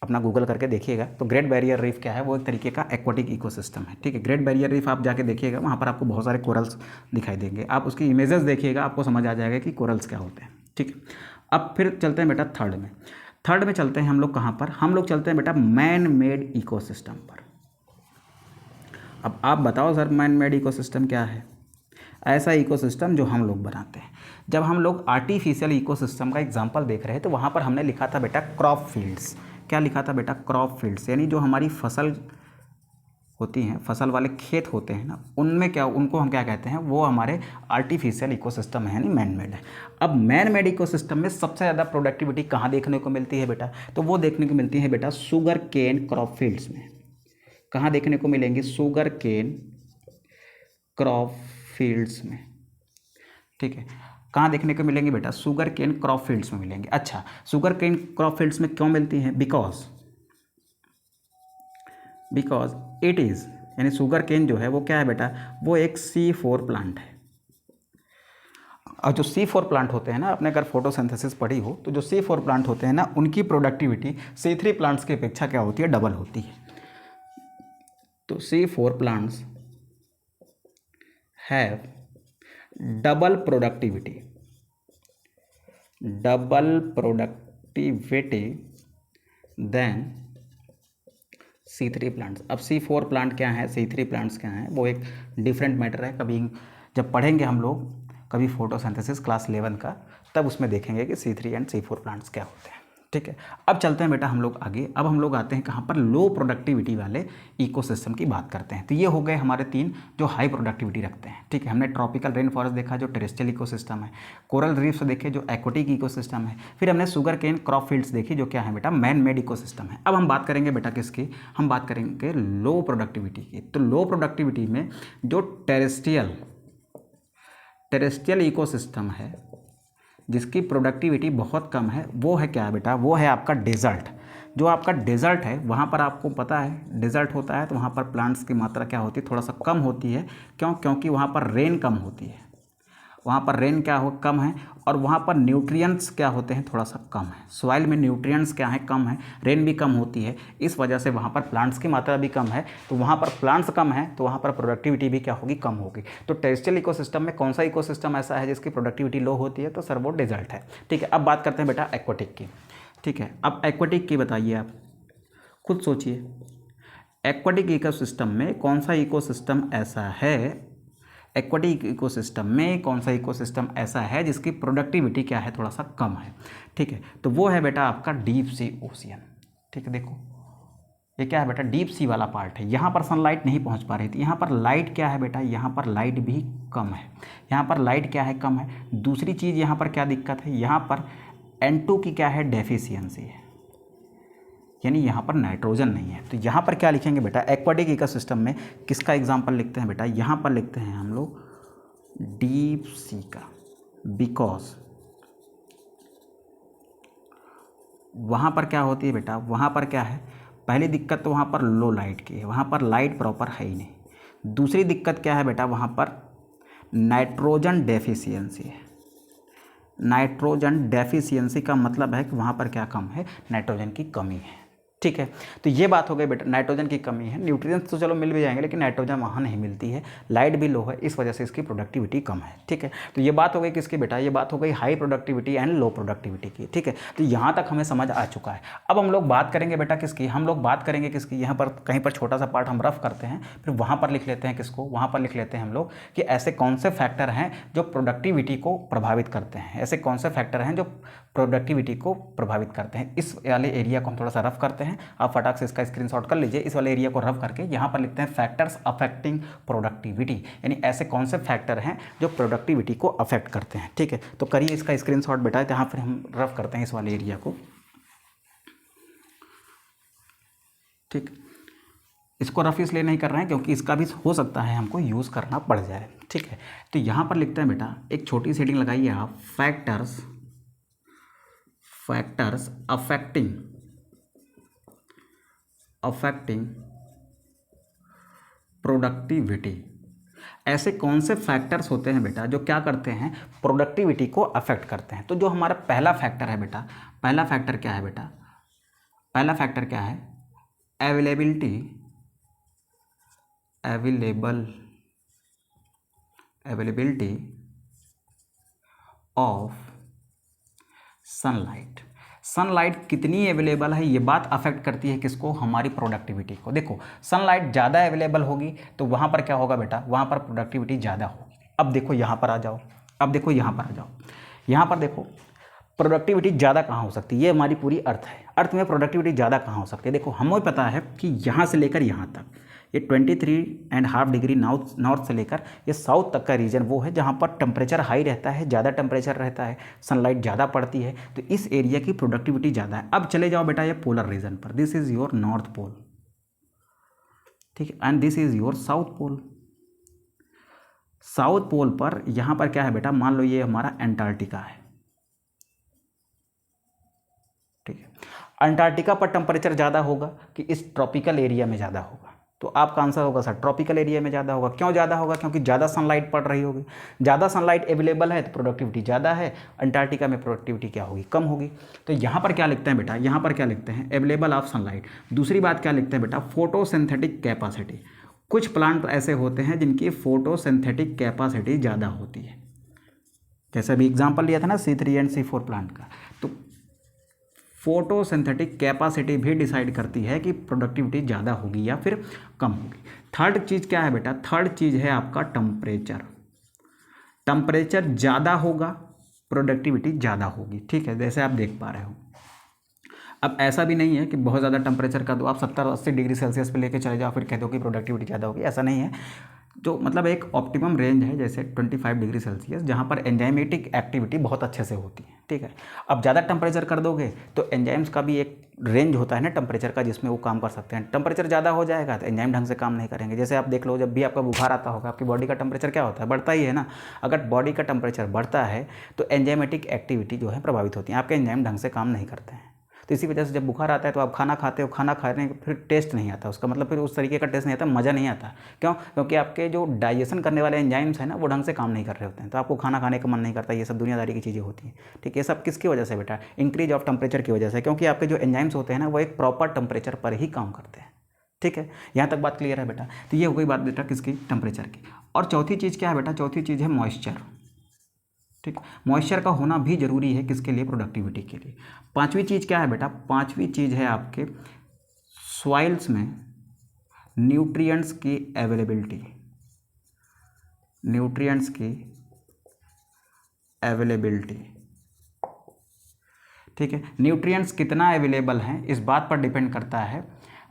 अपना गूगल करके देखिएगा। तो ग्रेट बैरियर रीफ क्या है, वो एक तरीके का एक्वाटिक इकोसिस्टम है। ठीक है, ग्रेट बैरियर रीफ आप जाके देखिएगा, वहाँ पर आपको बहुत सारे कोरल्स दिखाई देंगे। आप उसकी इमेजेस देखिएगा, आपको समझ आ जाएगा कि कोरल्स क्या होते हैं। ठीक है, अब फिर चलते हैं बेटा थर्ड में। थर्ड में चलते हैं हम लोग कहाँ पर, हम लोग चलते हैं बेटा मैन मेड इकोसिस्टम पर। अब आप बताओ सर मैन मेड इकोसिस्टम क्या है, ऐसा इकोसिस्टम जो हम लोग बनाते हैं। जब हम लोग आर्टिफिशियल इकोसिस्टम का एग्जांपल देख रहे हैं तो वहाँ पर हमने लिखा था बेटा क्रॉप फील्ड्स। क्या लिखा था बेटा, क्रॉप फील्ड्स, यानी जो हमारी फसल होती हैं, फसल वाले खेत होते हैं ना, उनमें क्या, उनको हम क्या कहते हैं, वो हमारे आर्टिफिशियल इकोसिस्टम है, यानी मैन मेड है। अब मैन मेड इकोसिस्टम में सबसे ज़्यादा प्रोडक्टिविटी कहाँ देखने को मिलती है बेटा, तो वो देखने को मिलती है बेटा शुगर केन क्रॉप फील्ड्स में। कहाँ देखने को मिलेंगी? शुगर केन क्रॉप फील्ड्स में। ठीक है, कहाँ देखने को मिलेंगी बेटा? शुगर केन क्रॉप फील्ड्स में मिलेंगे। अच्छा, शुगर केन क्रॉप फील्ड्स में क्यों मिलती हैं? बिकॉज इट इज़, यानी शुगर केन जो है वो क्या है बेटा? वो एक C4 प्लांट है। और जो C4 प्लांट होते हैं ना, आपने अगर फोटोसिंथेसिस पढ़ी हो तो जो C4 प्लांट होते हैं ना, उनकी प्रोडक्टिविटी C3 प्लांट्स की अपेक्षा क्या होती है? डबल होती है। तो C4 plants have double productivity than C3 plants. अब C4 प्लांट क्या है, C3 प्लांट्स क्या हैं, वो एक डिफरेंट मैटर है। कभी जब पढ़ेंगे हम लोग कभी फोटोसिंथेसिस क्लास 11 का, तब उसमें देखेंगे कि C3 एंड C4 प्लांट्स क्या होते हैं। ठीक है, अब चलते हैं बेटा हम लोग आगे। अब हम लोग आते हैं कहाँ पर? लो प्रोडक्टिविटी वाले इकोसिस्टम की बात करते हैं। तो ये हो गए हमारे 3 जो हाई प्रोडक्टिविटी रखते हैं। ठीक है, हमने ट्रॉपिकल रेन फॉरेस्ट देखा जो टेरेस्ट्रियल इकोसिस्टम है, कोरल रीफ्स देखे जो एक्वाटिक इकोसिस्टम है, फिर हमने शुगर केन क्रॉप फील्ड्स देखी जो क्या है बेटा? मैन मेड इकोसिस्टम है। अब हम बात करेंगे बेटा किसकी? हम बात करेंगे लो प्रोडक्टिविटी की। तो लो प्रोडक्टिविटी में जो टेरेस्ट्रियल इकोसिस्टम है जिसकी प्रोडक्टिविटी बहुत कम है, वो है क्या बेटा? वो है आपका डेजर्ट। जो आपका डेजर्ट है वहाँ पर आपको पता है डेजर्ट होता है तो वहाँ पर प्लांट्स की मात्रा क्या होती है? थोड़ा सा कम होती है। क्यों? क्योंकि वहाँ पर रेन कम होती है। वहाँ पर रेन क्या हो? कम है। और वहाँ पर न्यूट्रिएंट्स क्या होते हैं? थोड़ा सा कम है। सॉइल में न्यूट्रिएंट्स क्या है? कम है। रेन भी कम होती है, इस वजह से वहाँ पर प्लांट्स की मात्रा भी कम है। तो वहाँ पर प्लांट्स कम है तो वहाँ पर प्रोडक्टिविटी भी क्या होगी? कम होगी। तो टेरेस्ट्रियल इकोसिस्टम में कौन सा इकोसिस्टम ऐसा है जिसकी प्रोडक्टिविटी लो होती है? तो सर वो डेजर्ट है। ठीक है, अब बात करते हैं बेटा एक्वाटिक की। ठीक है, अब एक्वाटिक की बताइए, आप खुद सोचिए। एक्वाटिक इकोसिस्टम में कौन सा इकोसिस्टम ऐसा है? एक्वाटिक इकोसिस्टम में कौन सा इकोसिस्टम ऐसा है जिसकी प्रोडक्टिविटी क्या है? थोड़ा सा कम है। ठीक है, तो वो है बेटा आपका डीप सी ओशियन। ठीक है, देखो ये क्या है बेटा? डीप सी वाला पार्ट है। यहाँ पर सनलाइट नहीं पहुँच पा रही थी। यहाँ पर लाइट क्या है बेटा? यहाँ पर लाइट भी कम है। यहाँ पर लाइट क्या है? कम है। दूसरी चीज़ यहाँ पर क्या दिक्कत है? यहाँ पर N2 की क्या है? डेफिशिएंसी है, यानी यहाँ पर नाइट्रोजन नहीं है। तो यहाँ पर क्या लिखेंगे बेटा? एक्वाटिक इकोसिस्टम में किसका एग्जाम्पल लिखते हैं बेटा? यहाँ पर लिखते हैं हम लोग डीप सी का, बिकॉज वहाँ पर क्या होती है बेटा? वहाँ पर क्या है? पहली दिक्कत तो वहाँ पर लो लाइट की है, वहाँ पर लाइट प्रॉपर है ही नहीं। दूसरी दिक्कत क्या है बेटा? वहाँ पर नाइट्रोजन डेफिशिएंसी है। नाइट्रोजन डेफिशिएंसी का मतलब है कि वहाँ पर क्या कम है? नाइट्रोजन की कमी है। ठीक है, तो ये बात हो गई बेटा, नाइट्रोजन की कमी है। न्यूट्रिएंट्स तो चलो मिल भी जाएंगे, लेकिन नाइट्रोजन वहाँ नहीं मिलती है। लाइट भी लो है, इस वजह से इसकी प्रोडक्टिविटी कम है। ठीक है, तो ये बात हो गई किसकी बेटा? ये बात हो गई high productivity and low productivity की। ठीक है, तो यहाँ तक हमें समझ आ चुका है। अब हम लोग बात करेंगे बेटा किसकी? हम लोग बात करेंगे किसकी? यहाँ पर कहीं पर छोटा सा पार्ट हम रफ करते हैं, फिर वहाँ पर लिख लेते हैं किसको? वहाँ पर लिख लेते हैं हम लोग कि ऐसे कौन से फैक्टर हैं जो प्रोडक्टिविटी को प्रभावित करते हैं। ऐसे कौन से फैक्टर हैं जो प्रोडक्टिविटी को प्रभावित करते हैं। इस वाले एरिया को हम थोड़ा सा रफ करते हैं। आप फटाक से इसका स्क्रीनशॉट कर लीजिए। इस वाले एरिया को रफ करके यहाँ पर लिखते हैं फैक्टर्स अफेक्टिंग प्रोडक्टिविटी, यानी ऐसे कौन से फैक्टर हैं जो प्रोडक्टिविटी को अफेक्ट करते हैं। ठीक है, तो करिए इसका स्क्रीनशॉट बेटा, यहाँ पर हम रफ करते हैं इस वाले एरिया को। ठीक, इसको रफ इसलिए नहीं कर रहे हैं क्योंकि इसका भी हो सकता है हमको यूज़ करना पड़ जाए। ठीक है, तो यहाँ पर लिखते हैं बेटा, एक छोटी सी हेडिंग लगाइए आप, फैक्टर्स अफेक्टिंग प्रोडक्टिविटी। ऐसे कौन से फैक्टर्स होते हैं बेटा जो क्या करते हैं? प्रोडक्टिविटी को अफेक्ट करते हैं। तो जो हमारा पहला फैक्टर है बेटा, पहला फैक्टर क्या है बेटा? पहला फैक्टर क्या है? Availability of sunlight. सनलाइट कितनी अवेलेबल है, ये बात अफेक्ट करती है किसको? हमारी प्रोडक्टिविटी को। देखो सनलाइट ज़्यादा अवेलेबल होगी तो वहाँ पर क्या होगा बेटा? वहाँ पर प्रोडक्टिविटी ज़्यादा होगी। अब देखो यहाँ पर आ जाओ, यहाँ पर देखो प्रोडक्टिविटी ज़्यादा कहाँ हो सकती है? ये हमारी पूरी अर्थ है। अर्थ में प्रोडक्टिविटी ज़्यादा कहाँ हो सकती है? देखो हमें पता है कि यहाँ से लेकर यहाँ तक ये 23.5 डिग्री नॉर्थ से लेकर ये साउथ तक का रीजन वो है जहाँ पर टेम्परेचर हाई रहता है, ज़्यादा टेम्परेचर रहता है, सनलाइट ज़्यादा पड़ती है, तो इस एरिया की प्रोडक्टिविटी ज़्यादा है। अब चले जाओ बेटा ये पोलर रीजन पर, this is your north pole. ठीक है, and this is your south pole. South pole पर यहाँ पर क्या है बेटा, मान लो ये हमारा एंटार्क्टिका है, ठीक है। अंटार्कटिका पर टेम्परेचर ज़्यादा होगा कि इस ट्रॉपिकल एरिया में ज़्यादा होगा? तो आपका आंसर होगा सर ट्रॉपिकल एरिया में ज़्यादा होगा। क्यों ज़्यादा होगा? क्योंकि ज़्यादा सनलाइट पड़ रही होगी, ज़्यादा सनलाइट अवेलेबल है तो प्रोडक्टिविटी ज़्यादा है। अंटार्कटिका में प्रोडक्टिविटी क्या होगी? कम होगी। तो यहाँ पर क्या लिखते हैं बेटा, यहाँ पर क्या लिखते हैं, अवेलेबल ऑफ सनलाइट। दूसरी बात क्या लिखते हैं बेटा, फोटोसिंथेटिक कैपेसिटी। कुछ प्लांट ऐसे होते हैं जिनकी फोटोसिंथेटिक कैपेसिटी ज़्यादा होती है, जैसे अभी एग्जाम्पल लिया था ना C3 एंड C4 प्लांट का। तो फोटोसिंथेटिक कैपेसिटी भी डिसाइड करती है कि प्रोडक्टिविटी ज़्यादा होगी या फिर कम होगी। थर्ड चीज़ क्या है बेटा, थर्ड चीज़ है आपका टेम्परेचर। टेम्परेचर ज़्यादा होगा प्रोडक्टिविटी ज़्यादा होगी, ठीक है, जैसे आप देख पा रहे हो। अब ऐसा भी नहीं है कि बहुत ज़्यादा टेम्परेचर का दो आप 70-80 डिग्री सेल्सियस पे लेके चले जाओ फिर कह दो कि प्रोडक्टिविटी ज़्यादा होगी, ऐसा नहीं है। जो मतलब एक ऑप्टिमम रेंज है जैसे 25 डिग्री सेल्सियस, जहाँ पर एंजाइमेटिक एक्टिविटी बहुत अच्छे से होती है, ठीक है। अब ज़्यादा टेम्परेचर कर दोगे तो एंजाइम्स का भी एक रेंज होता है ना टेम्परेचर का, जिसमें वो काम कर सकते हैं। टेम्परेचर ज़्यादा हो जाएगा तो एंजाइम ढंग से काम नहीं करेंगे। जैसे आप देख लो, जब भी आपका बुखार आता होगा आपकी बॉडी का टेम्परेचर क्या होता है, बढ़ता ही है ना। अगर बॉडी का टेम्परेचर बढ़ता है तो एंजाइमेटिक एक्टिविटी जो है प्रभावित होती है, आपके एंजाइम ढंग से काम नहीं करते हैं। तो इसी वजह से जब बुखार आता है तो आप खाना खाते हो, खाना खाने के फिर टेस्ट नहीं आता उसका, मतलब फिर उस तरीके का टेस्ट नहीं आता, मज़ा नहीं आता। क्यों? क्योंकि आपके जो डाइजेशन करने वाले एंजाइम्स हैं ना वो ढंग से काम नहीं कर रहे होते हैं, तो आपको खाना खाने का मन नहीं करता। ये सब दुनियादारी की चीज़ें होती हैं, ठीक है। ये सब किसकी वजह से बेटा, इंक्रीज ऑफ टेम्परेचर की वजह से, क्योंकि आपके जो एंजाइम्स होते हैं ना वो एक प्रॉपर टेम्परेचर पर ही काम करते हैं, ठीक है। यहाँ तक बात क्लियर है बेटा। तो ये हो गई बात बेटा किसकी, टेम्परेचर की। और चौथी चीज़ क्या है बेटा, चौथी चीज़ है मॉइस्चर, ठीक। मॉइस्चर का होना भी जरूरी है किसके लिए, प्रोडक्टिविटी के लिए। पांचवी चीज़ क्या है बेटा, पांचवी चीज़ है आपके सॉइल्स में न्यूट्रिएंट्स की अवेलेबिलिटी, न्यूट्रिएंट्स की अवेलेबिलिटी, ठीक है। न्यूट्रिएंट्स कितना अवेलेबल हैं इस बात पर डिपेंड करता है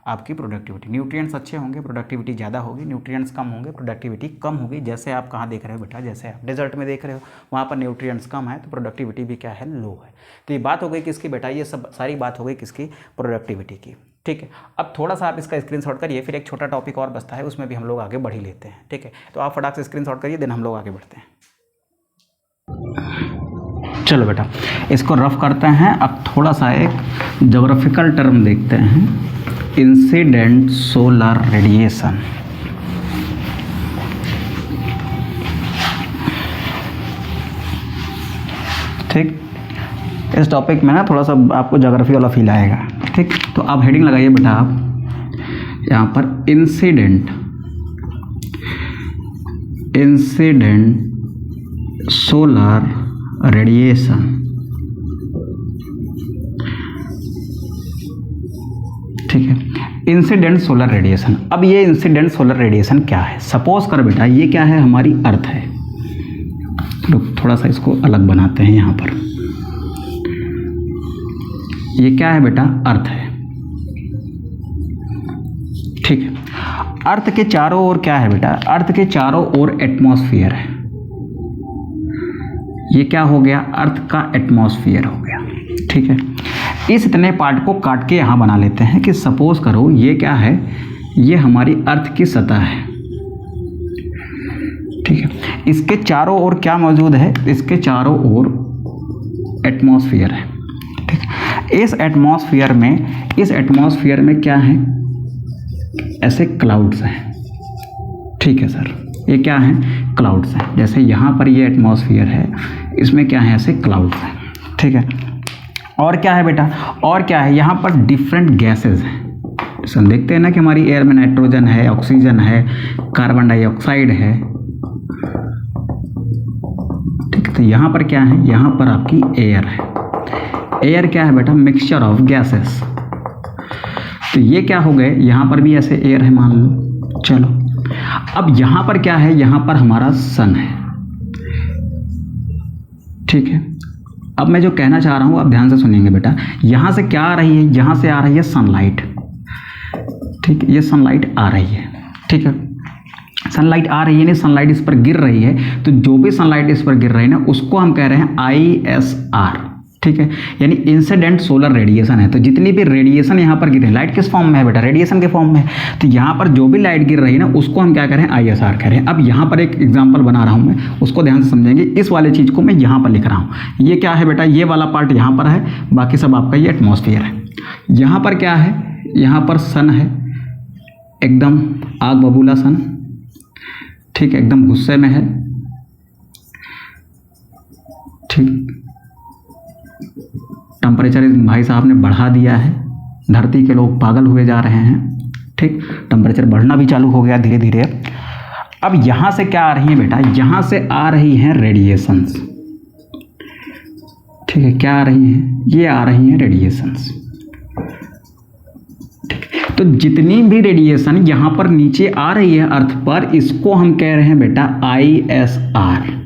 आपकी प्रोडक्टिविटी। न्यूट्रिएंट्स अच्छे होंगे प्रोडक्टिविटी ज़्यादा होगी, न्यूट्रिएंट्स कम होंगे प्रोडक्टिविटी कम होगी। जैसे आप कहाँ देख रहे हो बेटा, जैसे आप डेजर्ट में देख रहे हो, वहाँ पर न्यूट्रिएंट्स कम है तो प्रोडक्टिविटी भी क्या है, लो है। तो ये बात हो गई किसकी बेटा, ये सब सारी बात हो गई किसकी, प्रोडक्टिविटी की, ठीक है। अब थोड़ा सा आप इसका स्क्रीनशॉट करिए, फिर एक छोटा टॉपिक और बचता है उसमें भी हम लोग आगे बढ़ ही लेते हैं, ठीक है। तो आप फटाक से स्क्रीनशॉट करिए, देन हम लोग आगे बढ़ते हैं। चलो बेटा इसको रफ करते हैं। अब थोड़ा सा एक ज्योग्राफिकल टर्म देखते हैं, इंसिडेंट सोलर रेडिएशन। ठीक, इस टॉपिक में ना थोड़ा सा आपको ज्योग्राफी वाला फील आएगा, ठीक। तो आप हेडिंग लगाइए बेटा, आप यहाँ पर इंसिडेंट सोलर रेडिएशन, ठीक है। Incident solar radiation. अब ये इंसिडेंट सोलर रेडिएशन क्या है, सपोज कर बेटा ये क्या है, हमारी अर्थ है। तो थोड़ा सा इसको अलग बनाते हैं, यहाँ पर ये क्या है बेटा, अर्थ है, ठीक है। अर्थ के चारों ओर क्या है बेटा, अर्थ के चारों ओर एटमॉस्फेयर है। ये क्या हो गया, अर्थ का एटमॉस्फेयर हो गया, ठीक है। इस इतने पार्ट को काट के यहाँ बना लेते हैं कि सपोज करो ये क्या है, ये हमारी अर्थ की सतह है, ठीक है। इसके चारों ओर क्या मौजूद है, इसके चारों ओर एटमॉस्फेयर है, ठीक है। इस एटमॉस्फेयर में क्या है, ऐसे क्लाउड्स हैं, ठीक है सर। ये क्या है, क्लाउड्स हैं। जैसे यहाँ पर ये एटमॉस्फेयर है, इसमें क्या है, ऐसे क्लाउड्स हैं, ठीक है। और क्या है बेटा, और क्या है, यहाँ पर डिफरेंट गैसेज हैं। जैसे हम देखते हैं ना कि हमारी एयर में नाइट्रोजन है, ऑक्सीजन है, कार्बन डाइऑक्साइड है, ठीक है। तो यहाँ पर क्या है, यहाँ पर आपकी एयर है। एयर क्या है बेटा, मिक्सचर ऑफ गैसेस। तो ये क्या हो गए, यहाँ पर भी ऐसे एयर है मान लो। चलो अब यहाँ पर क्या है, यहाँ पर हमारा सन है, ठीक है। अब मैं जो कहना चाह रहा हूँ आप ध्यान से सुनेंगे बेटा। यहाँ से क्या आ रही है, यहाँ से आ रही है सनलाइट, ठीक है। ये सनलाइट आ रही है, ठीक है। सनलाइट आ रही है, नहीं सनलाइट इस पर गिर रही है, तो जो भी सनलाइट इस पर गिर रही है ना उसको हम कह रहे हैं ISR, ठीक है, यानी इंसिडेंट सोलर रेडिएशन है। तो जितनी भी रेडिएशन यहाँ पर गिर रही है, लाइट किस फॉर्म में है बेटा, रेडिएशन के फॉर्म में है। तो यहाँ पर जो भी लाइट गिर रही है ना, उसको हम क्या कह रहे हैं, ISR कह रहे हैं। अब यहाँ पर एक एग्जांपल बना रहा हूँ मैं, उसको ध्यान से समझेंगे। इस वाले चीज़ को मैं यहाँ पर लिख रहा हूँ। ये क्या है बेटा, ये वाला पार्ट यहाँ पर है, बाकी सब आपका ये एटमॉस्फेयर है। यहाँ पर क्या है, यहाँ पर सन है, एकदम आग बबूला सन, ठीक है, एकदम गुस्से में है, ठीक। टेम्परेचर भाई साहब ने बढ़ा दिया है, धरती के लोग पागल हुए जा रहे हैं, ठीक। टेम्परेचर बढ़ना भी चालू हो गया धीरे धीरे। अब यहाँ से क्या आ रही है बेटा, यहाँ से आ रही हैं रेडिएशंस, ठीक है। क्या आ रही हैं, ये आ रही हैं रेडिएशंस, ठीक। तो जितनी भी रेडिएशन यहाँ पर नीचे आ रही है अर्थ पर, इसको हम कह रहे हैं बेटा ISR।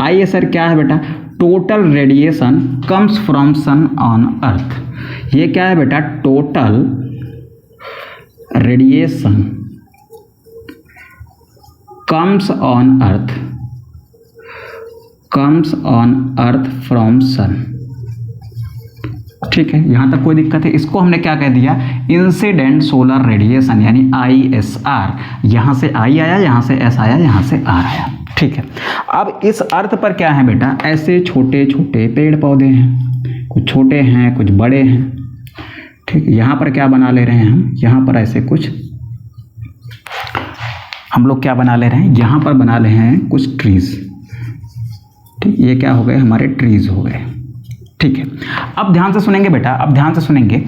ISR क्या है बेटा, total radiation comes from sun on earth. ये क्या है बेटा, total radiation comes on earth, comes on earth from sun, ठीक है। यहां तक कोई दिक्कत है। इसको हमने क्या कह दिया, इंसिडेंट सोलर रेडिएशन, यानी ISR। यहां से I आया, यहां से S आया, यहां से R आया, ठीक है। अब इस अर्थ पर क्या है बेटा, ऐसे छोटे छोटे पेड़ पौधे हैं, कुछ छोटे हैं कुछ बड़े हैं, ठीक है। यहाँ पर क्या बना ले रहे हैं हम, यहाँ पर ऐसे कुछ हम लोग क्या बना ले रहे हैं, यहाँ पर बना ले हैं कुछ ट्रीज, ठीक। ये क्या हो गए, हमारे ट्रीज हो गए, ठीक है। अब ध्यान से सुनेंगे बेटा, अब ध्यान से सुनेंगे।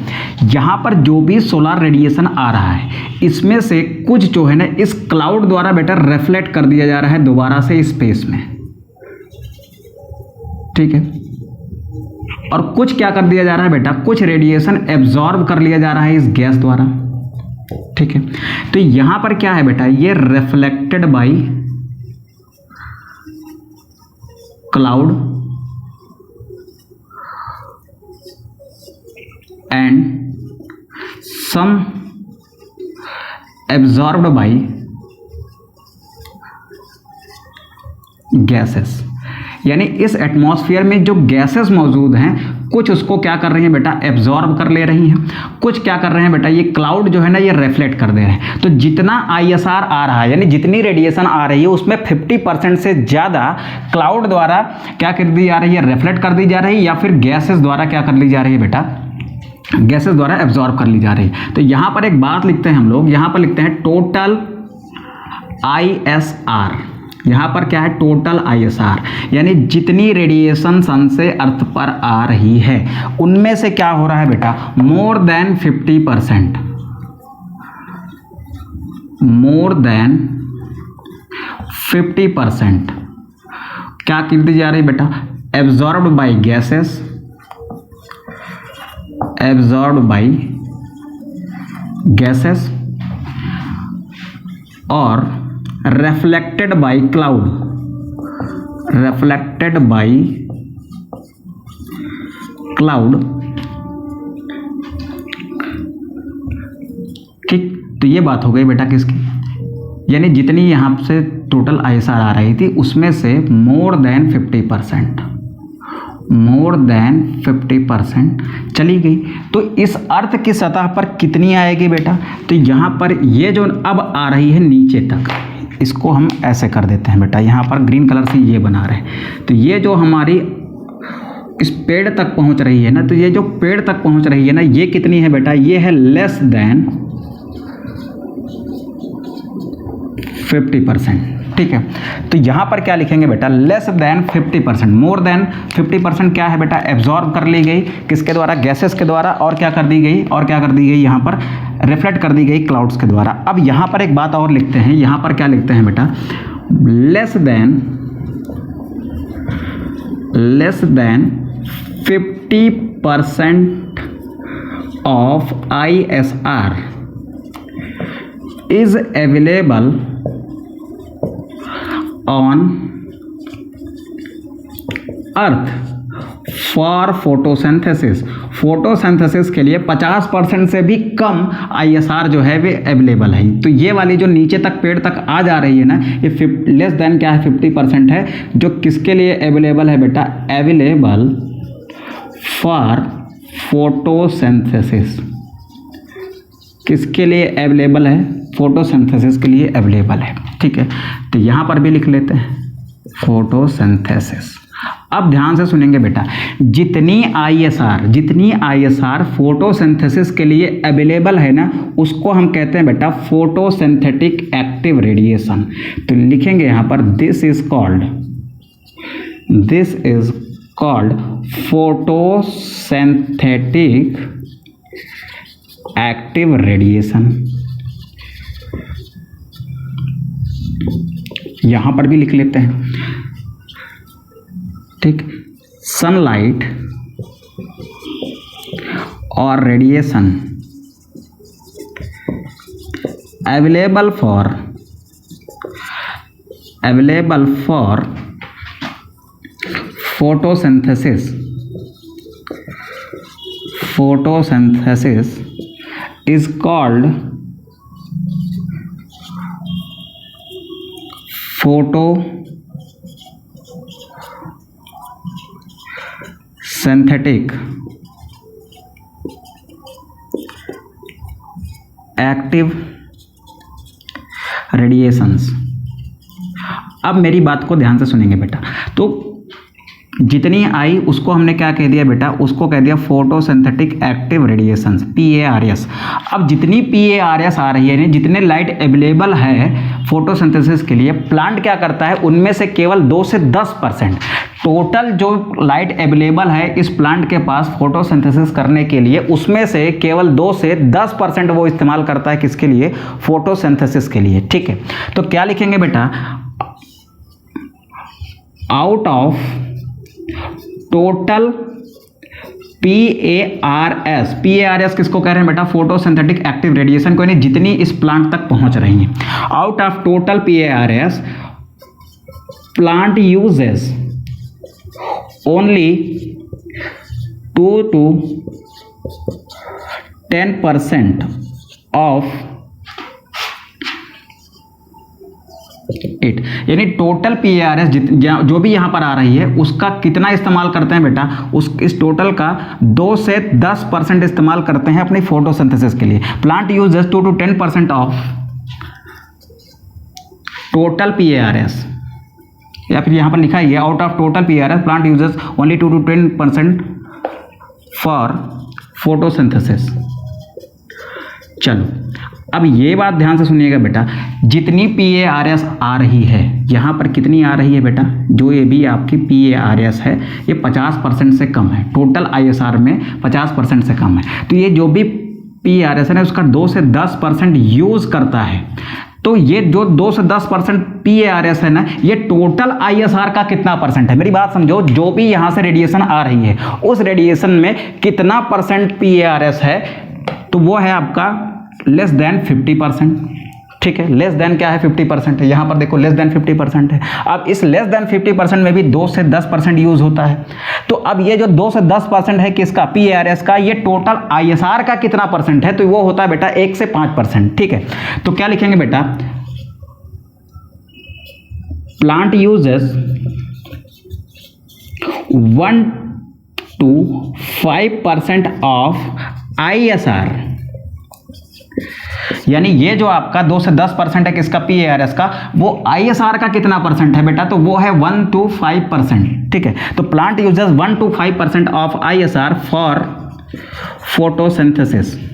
यहाँ पर जो भी सोलर रेडिएशन आ रहा है, इसमें से कुछ जो है ना, इस क्लाउड द्वारा बेटा रिफ्लेक्ट कर दिया जा रहा है दोबारा से स्पेस में, ठीक है। और कुछ क्या कर दिया जा रहा है बेटा, कुछ रेडिएशन एब्जॉर्ब कर लिया जा रहा है इस गैस द्वारा, ठीक है। तो यहाँ पर क्या है बेटा, ये reflected by cloud and some absorbed by gases। यानी इस एटमॉस्फेयर में जो गैसेस मौजूद हैं, कुछ उसको क्या कर रही हैं बेटा, एब्जॉर्ब कर ले रही हैं, कुछ क्या कर रहे हैं बेटा, ये क्लाउड जो है ना, ये रिफ्लेक्ट कर दे रहे हैं। तो जितना ISR आ रहा है, यानी जितनी रेडिएशन आ रही है, उसमें 50% से ज़्यादा क्लाउड द्वारा क्या कर दी जा रही है, रिफ्लेक्ट कर दी जा रही है, या फिर गैसेस द्वारा क्या कर ली जा रही है बेटा, गैसेस द्वारा एब्जॉर्ब कर ली जा रही है। तो यहाँ पर एक बात लिखते हैं हम लोग, यहाँ पर लिखते हैं टोटल ISR। यहाँ पर क्या है, टोटल ISR, यानी जितनी रेडिएशन सन से अर्थ पर आ रही है, उनमें से क्या हो रहा है बेटा, मोर देन 50%, मोर देन 50% क्या कर दी जा रही है बेटा, absorbed by gases, absorbed by gases और reflected by cloud, reflected by cloud, ठीक। तो ये बात हो गई बेटा किसकी, यानी जितनी यहाँ से टोटल ISR आ रही थी, उसमें से मोर देन 50%, मोर देन 50% चली गई। तो इस अर्थ की सतह पर कितनी आएगी बेटा, तो यहाँ पर ये जो अब आ रही है नीचे तक, इसको हम ऐसे कर देते हैं बेटा, यहाँ पर ग्रीन कलर से ये बना रहे हैं। तो ये जो हमारी इस पेड़ तक पहुँच रही है ना, तो ये जो पेड़ तक पहुँच रही है ना, ये कितनी है बेटा, ये है लेस देन 50%, ठीक है। तो यहाँ पर क्या लिखेंगे बेटा, लेस देन 50%, मोर देन 50% क्या है बेटा, एब्जॉर्ब कर ली गई किसके द्वारा, गैसेस के द्वारा, और क्या कर दी गई, और क्या कर दी गई, यहाँ पर रिफ्लेक्ट कर दी गई क्लाउड्स के द्वारा। अब यहाँ पर एक बात और लिखते हैं, यहाँ पर क्या लिखते हैं बेटा, less than 50% of ISR is available on earth for photosynthesis, photosynthesis के लिए 50% से भी कम ISR जो है वे अवेलेबल है। तो ये वाली जो नीचे तक पेड़ तक आ जा रही है ना, ये लेस देन क्या है 50% है, जो किसके लिए अवेलेबल है बेटा, अवेलेबल फॉर फोटोसिंथेसिस। किसके लिए अवेलेबल है, फोटोसिंथेसिस के लिए अवेलेबल है। ठीक है, तो यहाँ पर भी लिख लेते हैं फोटोसिंथेसिस। अब ध्यान से सुनेंगे बेटा, जितनी ISR फोटोसिंथेसिस के लिए अवेलेबल है ना, उसको हम कहते हैं बेटा फोटोसिंथेटिक एक्टिव रेडिएशन। तो लिखेंगे यहाँ पर this is called photosynthetic active radiation. यहां पर भी लिख लेते हैं, ठीक, सनलाइट और radiation available for photosynthesis is called photosynthetic active radiations। अब मेरी बात को ध्यान से सुनेंगे बेटा, तो जितनी आई उसको हमने क्या कह दिया बेटा, उसको कह दिया फोटोसिंथेटिक एक्टिव रेडिएशंस, PARS। अब जितनी PARS आ रही है, जितने लाइट अवेलेबल है फोटोसिंथेसिस के लिए, प्लांट क्या करता है, उनमें से केवल 2 से 10% टोटल जो लाइट अवेलेबल है इस प्लांट के पास फोटोसिंथेसिस करने के लिए, उसमें से केवल 2 से 10% वो इस्तेमाल करता है किसके लिए, फोटोसिंथेसिस के लिए। ठीक है, तो क्या लिखेंगे बेटा, आउट ऑफ टोटल PARS किसको कह रहे हैं बेटा, फोटोसिंथेटिक एक्टिव रेडिएशन को, यानी जितनी इस प्लांट तक पहुंच रही हैं, out of total PARS plant uses only 2 to 10% of it, यानी टोटल PARS जो भी यहां पर आ रही है उसका कितना इस्तेमाल करते हैं बेटा, इस टोटल का 2 से 10% इस्तेमाल करते हैं अपनी फोटोसिंथेसिस के लिए। Plant uses 2 to 10% of total PARS, या फिर यहां पर लिखा ही है out of total PARS plant uses only 2 to 10% for photosynthesis. चलो, अब ये बात ध्यान से सुनिएगा बेटा, जितनी PARS आ रही है, यहाँ पर कितनी आ रही है बेटा, जो ये भी आपकी PARS है ये 50% से कम है, टोटल ISR में 50% से कम है। तो ये जो भी PARS है उसका 2 से 10% यूज़ करता है। तो ये जो 2 से 10% PARS है ना, ये टोटल ISR का कितना परसेंट है, मेरी बात समझो, जो भी यहाँ से रेडिएशन आ रही है उस रेडिएशन में कितना परसेंट PARS है, तो वो है आपका लेस देन 50%। ठीक है, लेस देन क्या है, 50% है। यहाँ पर देखो लेस देन 50% है। अब इस लेस देन 50% में भी 2 से 10% यूज़ होता है। तो अब ये जो 2 से 10% है किसका, PARS का, ये टोटल ISR का कितना परसेंट है, तो वो होता है बेटा 1 से 5%। ठीक है, तो क्या लिखेंगे बेटा, plant uses 1 to 5% of ISR, यानी ये जो आपका 2 से 10% है किसका, PARS का, वो ISR का कितना परसेंट है बेटा, तो वो है 1 to 5%। ठीक है, तो plant uses 1 to 5% of ISR for photosynthesis.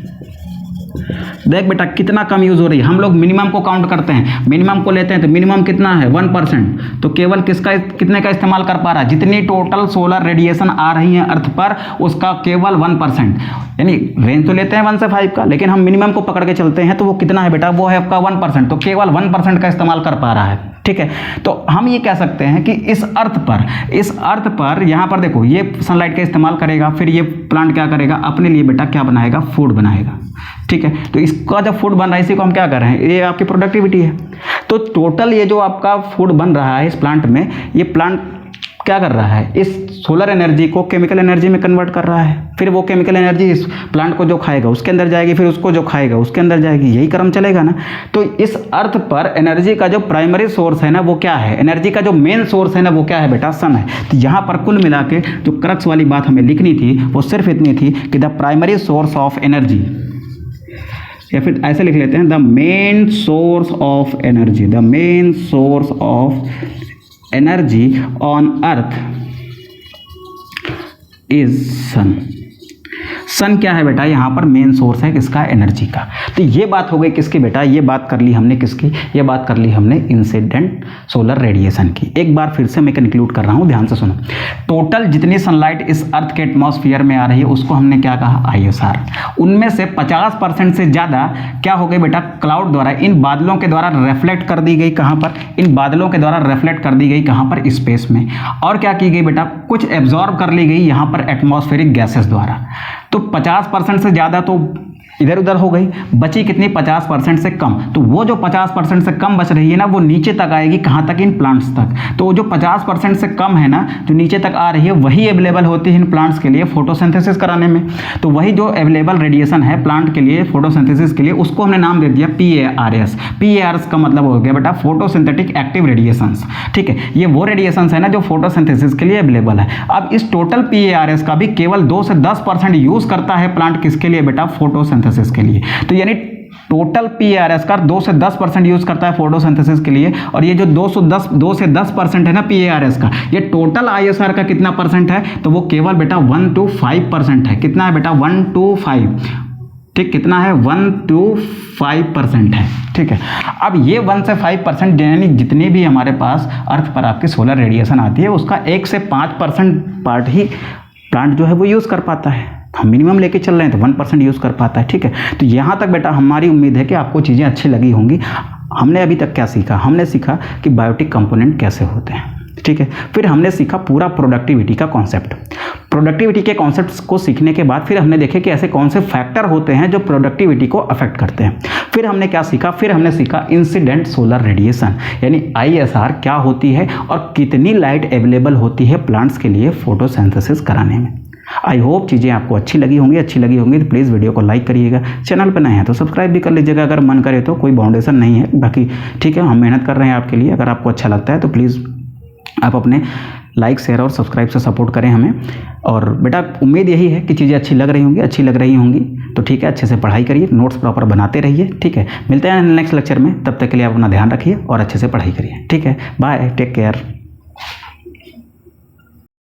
देख बेटा कितना कम यूज हो रही है। हम लोग मिनिमम को काउंट करते हैं, मिनिमम को लेते हैं, तो मिनिमम कितना है 1%। तो केवल किसका, कितने का इस्तेमाल कर पा रहा है, जितनी टोटल सोलर रेडिएशन आ रही है अर्थ पर उसका केवल 1%, यानी रेंज तो लेते हैं 1 से 5 का, लेकिन हम मिनिमम को पकड़ के चलते हैं, तो वो कितना है बेटा, वो है आपका 1%। तो केवल 1% का इस्तेमाल कर पा रहा है। ठीक है, तो हम ये कह सकते हैं कि इस अर्थ पर यहाँ पर देखो ये सनलाइट का इस्तेमाल करेगा, फिर ये प्लांट क्या करेगा, अपने लिए बेटा क्या बनाएगा, फूड बनाएगा। ठीक है, तो इसका जब फूड बन रहा है इसी को हम क्या कर रहे हैं, ये आपकी प्रोडक्टिविटी है। तो टोटल ये जो आपका फूड बन रहा है इस प्लांट में, ये प्लांट क्या कर रहा है, इस सोलर एनर्जी को केमिकल एनर्जी में कन्वर्ट कर रहा है, फिर वो केमिकल एनर्जी इस प्लांट को जो खाएगा उसके अंदर जाएगी, फिर उसको जो खाएगा उसके अंदर जाएगी, यही क्रम चलेगा ना। तो इस अर्थ पर एनर्जी का जो प्राइमरी सोर्स है ना वो क्या है, एनर्जी का जो मेन सोर्स है ना वो क्या है बेटा, सन है। तो यहाँ पर कुल मिला के जो क्रक्स वाली बात हमें लिखनी थी वो सिर्फ इतनी थी कि the primary source of energy, या फिर ऐसे लिख लेते हैं the main source of energy, the main source of energy on earth is sun. Sun क्या है बेटा, यहाँ पर मेन सोर्स है किसका, एनर्जी का। तो ये बात हो गई किसकी बेटा, ये बात कर ली हमने किसकी, ये बात कर ली हमने इंसिडेंट सोलर रेडिएशन की। एक बार फिर से मैं कंक्लूड कर रहा हूँ, ध्यान से सुनो। टोटल जितनी सनलाइट इस अर्थ के एटमॉस्फेयर में आ रही है उसको हमने क्या कहा, ISR। उनमें से 50% से ज़्यादा क्या हो गई बेटा, क्लाउड द्वारा, इन बादलों के द्वारा रिफ्लेक्ट कर दी गई। कहाँ पर, इन बादलों के द्वारा रिफ्लेक्ट कर दी गई, कहाँ पर, स्पेस में। और क्या की गई बेटा, कुछ एब्जॉर्ब कर ली गई यहाँ पर एटमॉस्फेरिक गैसेस द्वारा। तो 50% से ज़्यादा तो इधर उधर हो गई, बची कितनी, 50% से कम। तो वो जो 50% से कम बच रही है ना वो नीचे तक आएगी, कहाँ तक, इन प्लांट्स तक। तो जो 50% से कम है ना जो नीचे तक आ रही है वही अवेलेबल होती है इन प्लांट्स के लिए फोटोसिंथेसिस कराने में। तो वही जो अवेलेबल रेडिएशन है प्लांट के लिए फोटोसिंथेसिस के लिए उसको हमने नाम दे दिया PARS। PARS का मतलब हो गया बेटा फोटोसिंथेटिक एक्टिव रेडिएशंस। ठीक है, ये वो रेडिएशंस है ना जो फोटोसिंथेसिस के लिए अवेलेबल है। अब इस टोटल PARS का भी केवल 2 से 10% यूज़ करता है प्लांट किसके लिए बेटा, फोटोसिंथेसिस के लिए। तो यानी टोटल PARS का 2 से 10% यूज करता है फोटोसिंथेसिस के लिए। और ये जो 2 से 10% है ना PARS का, ये टोटल ISR का कितना परसेंट है, तो वो केवल बेटा 1 to 5% है। कितना है बेटा, 1 to 5। ठीक, कितना है, 1 to 5% है। ठीक है, अब ये 1 से 5% यानी जितनी भी हमारे पास अर्थ पर आपकी सोलर रेडिएशन आती है उसका 1 से 5% पार्ट ही प्लांट जो है वो यूज़ कर पाता है। हम मिनिमम लेके चल रहे हैं तो 1% यूज़ कर पाता है। ठीक है, तो यहाँ तक बेटा हमारी उम्मीद है कि आपको चीज़ें अच्छी लगी होंगी। हमने अभी तक क्या सीखा, हमने सीखा कि बायोटिक कंपोनेंट कैसे होते हैं। ठीक है, फिर हमने सीखा पूरा प्रोडक्टिविटी का कॉन्सेप्ट। प्रोडक्टिविटी के कॉन्सेप्ट्स को सीखने के बाद फिर हमने देखे कि ऐसे कौन से फैक्टर होते हैं जो प्रोडक्टिविटी को अफेक्ट करते हैं। फिर हमने क्या सीखा, फिर हमने सीखा इंसिडेंट सोलर रेडिएशन यानी ISR क्या होती है और कितनी लाइट अवेलेबल होती है प्लांट्स के लिए फोटोसिंथेसिस कराने में। आई होप चीज़ें आपको अच्छी लगी होंगी तो प्लीज़ वीडियो को लाइक करिएगा। चैनल पर नए हैं तो सब्सक्राइब भी कर लीजिएगा अगर मन करे तो, कोई बाउंडेशन नहीं है। बाकी ठीक है, हम मेहनत कर रहे हैं आपके लिए। अगर आपको अच्छा लगता है तो प्लीज़ आप अपने लाइक, शेयर और सब्सक्राइब से सपोर्ट करें हमें। और बेटा उम्मीद यही है कि चीज़ें अच्छी लग रही होंगी तो ठीक है, अच्छे से पढ़ाई करिए, नोट्स प्रॉपर बनाते रहिए। ठीक है, मिलते हैं नेक्स्ट लेक्चर में, तब तक के लिए आप अपना ध्यान रखिए और अच्छे से पढ़ाई करिए। ठीक है, बाय, टेक केयर।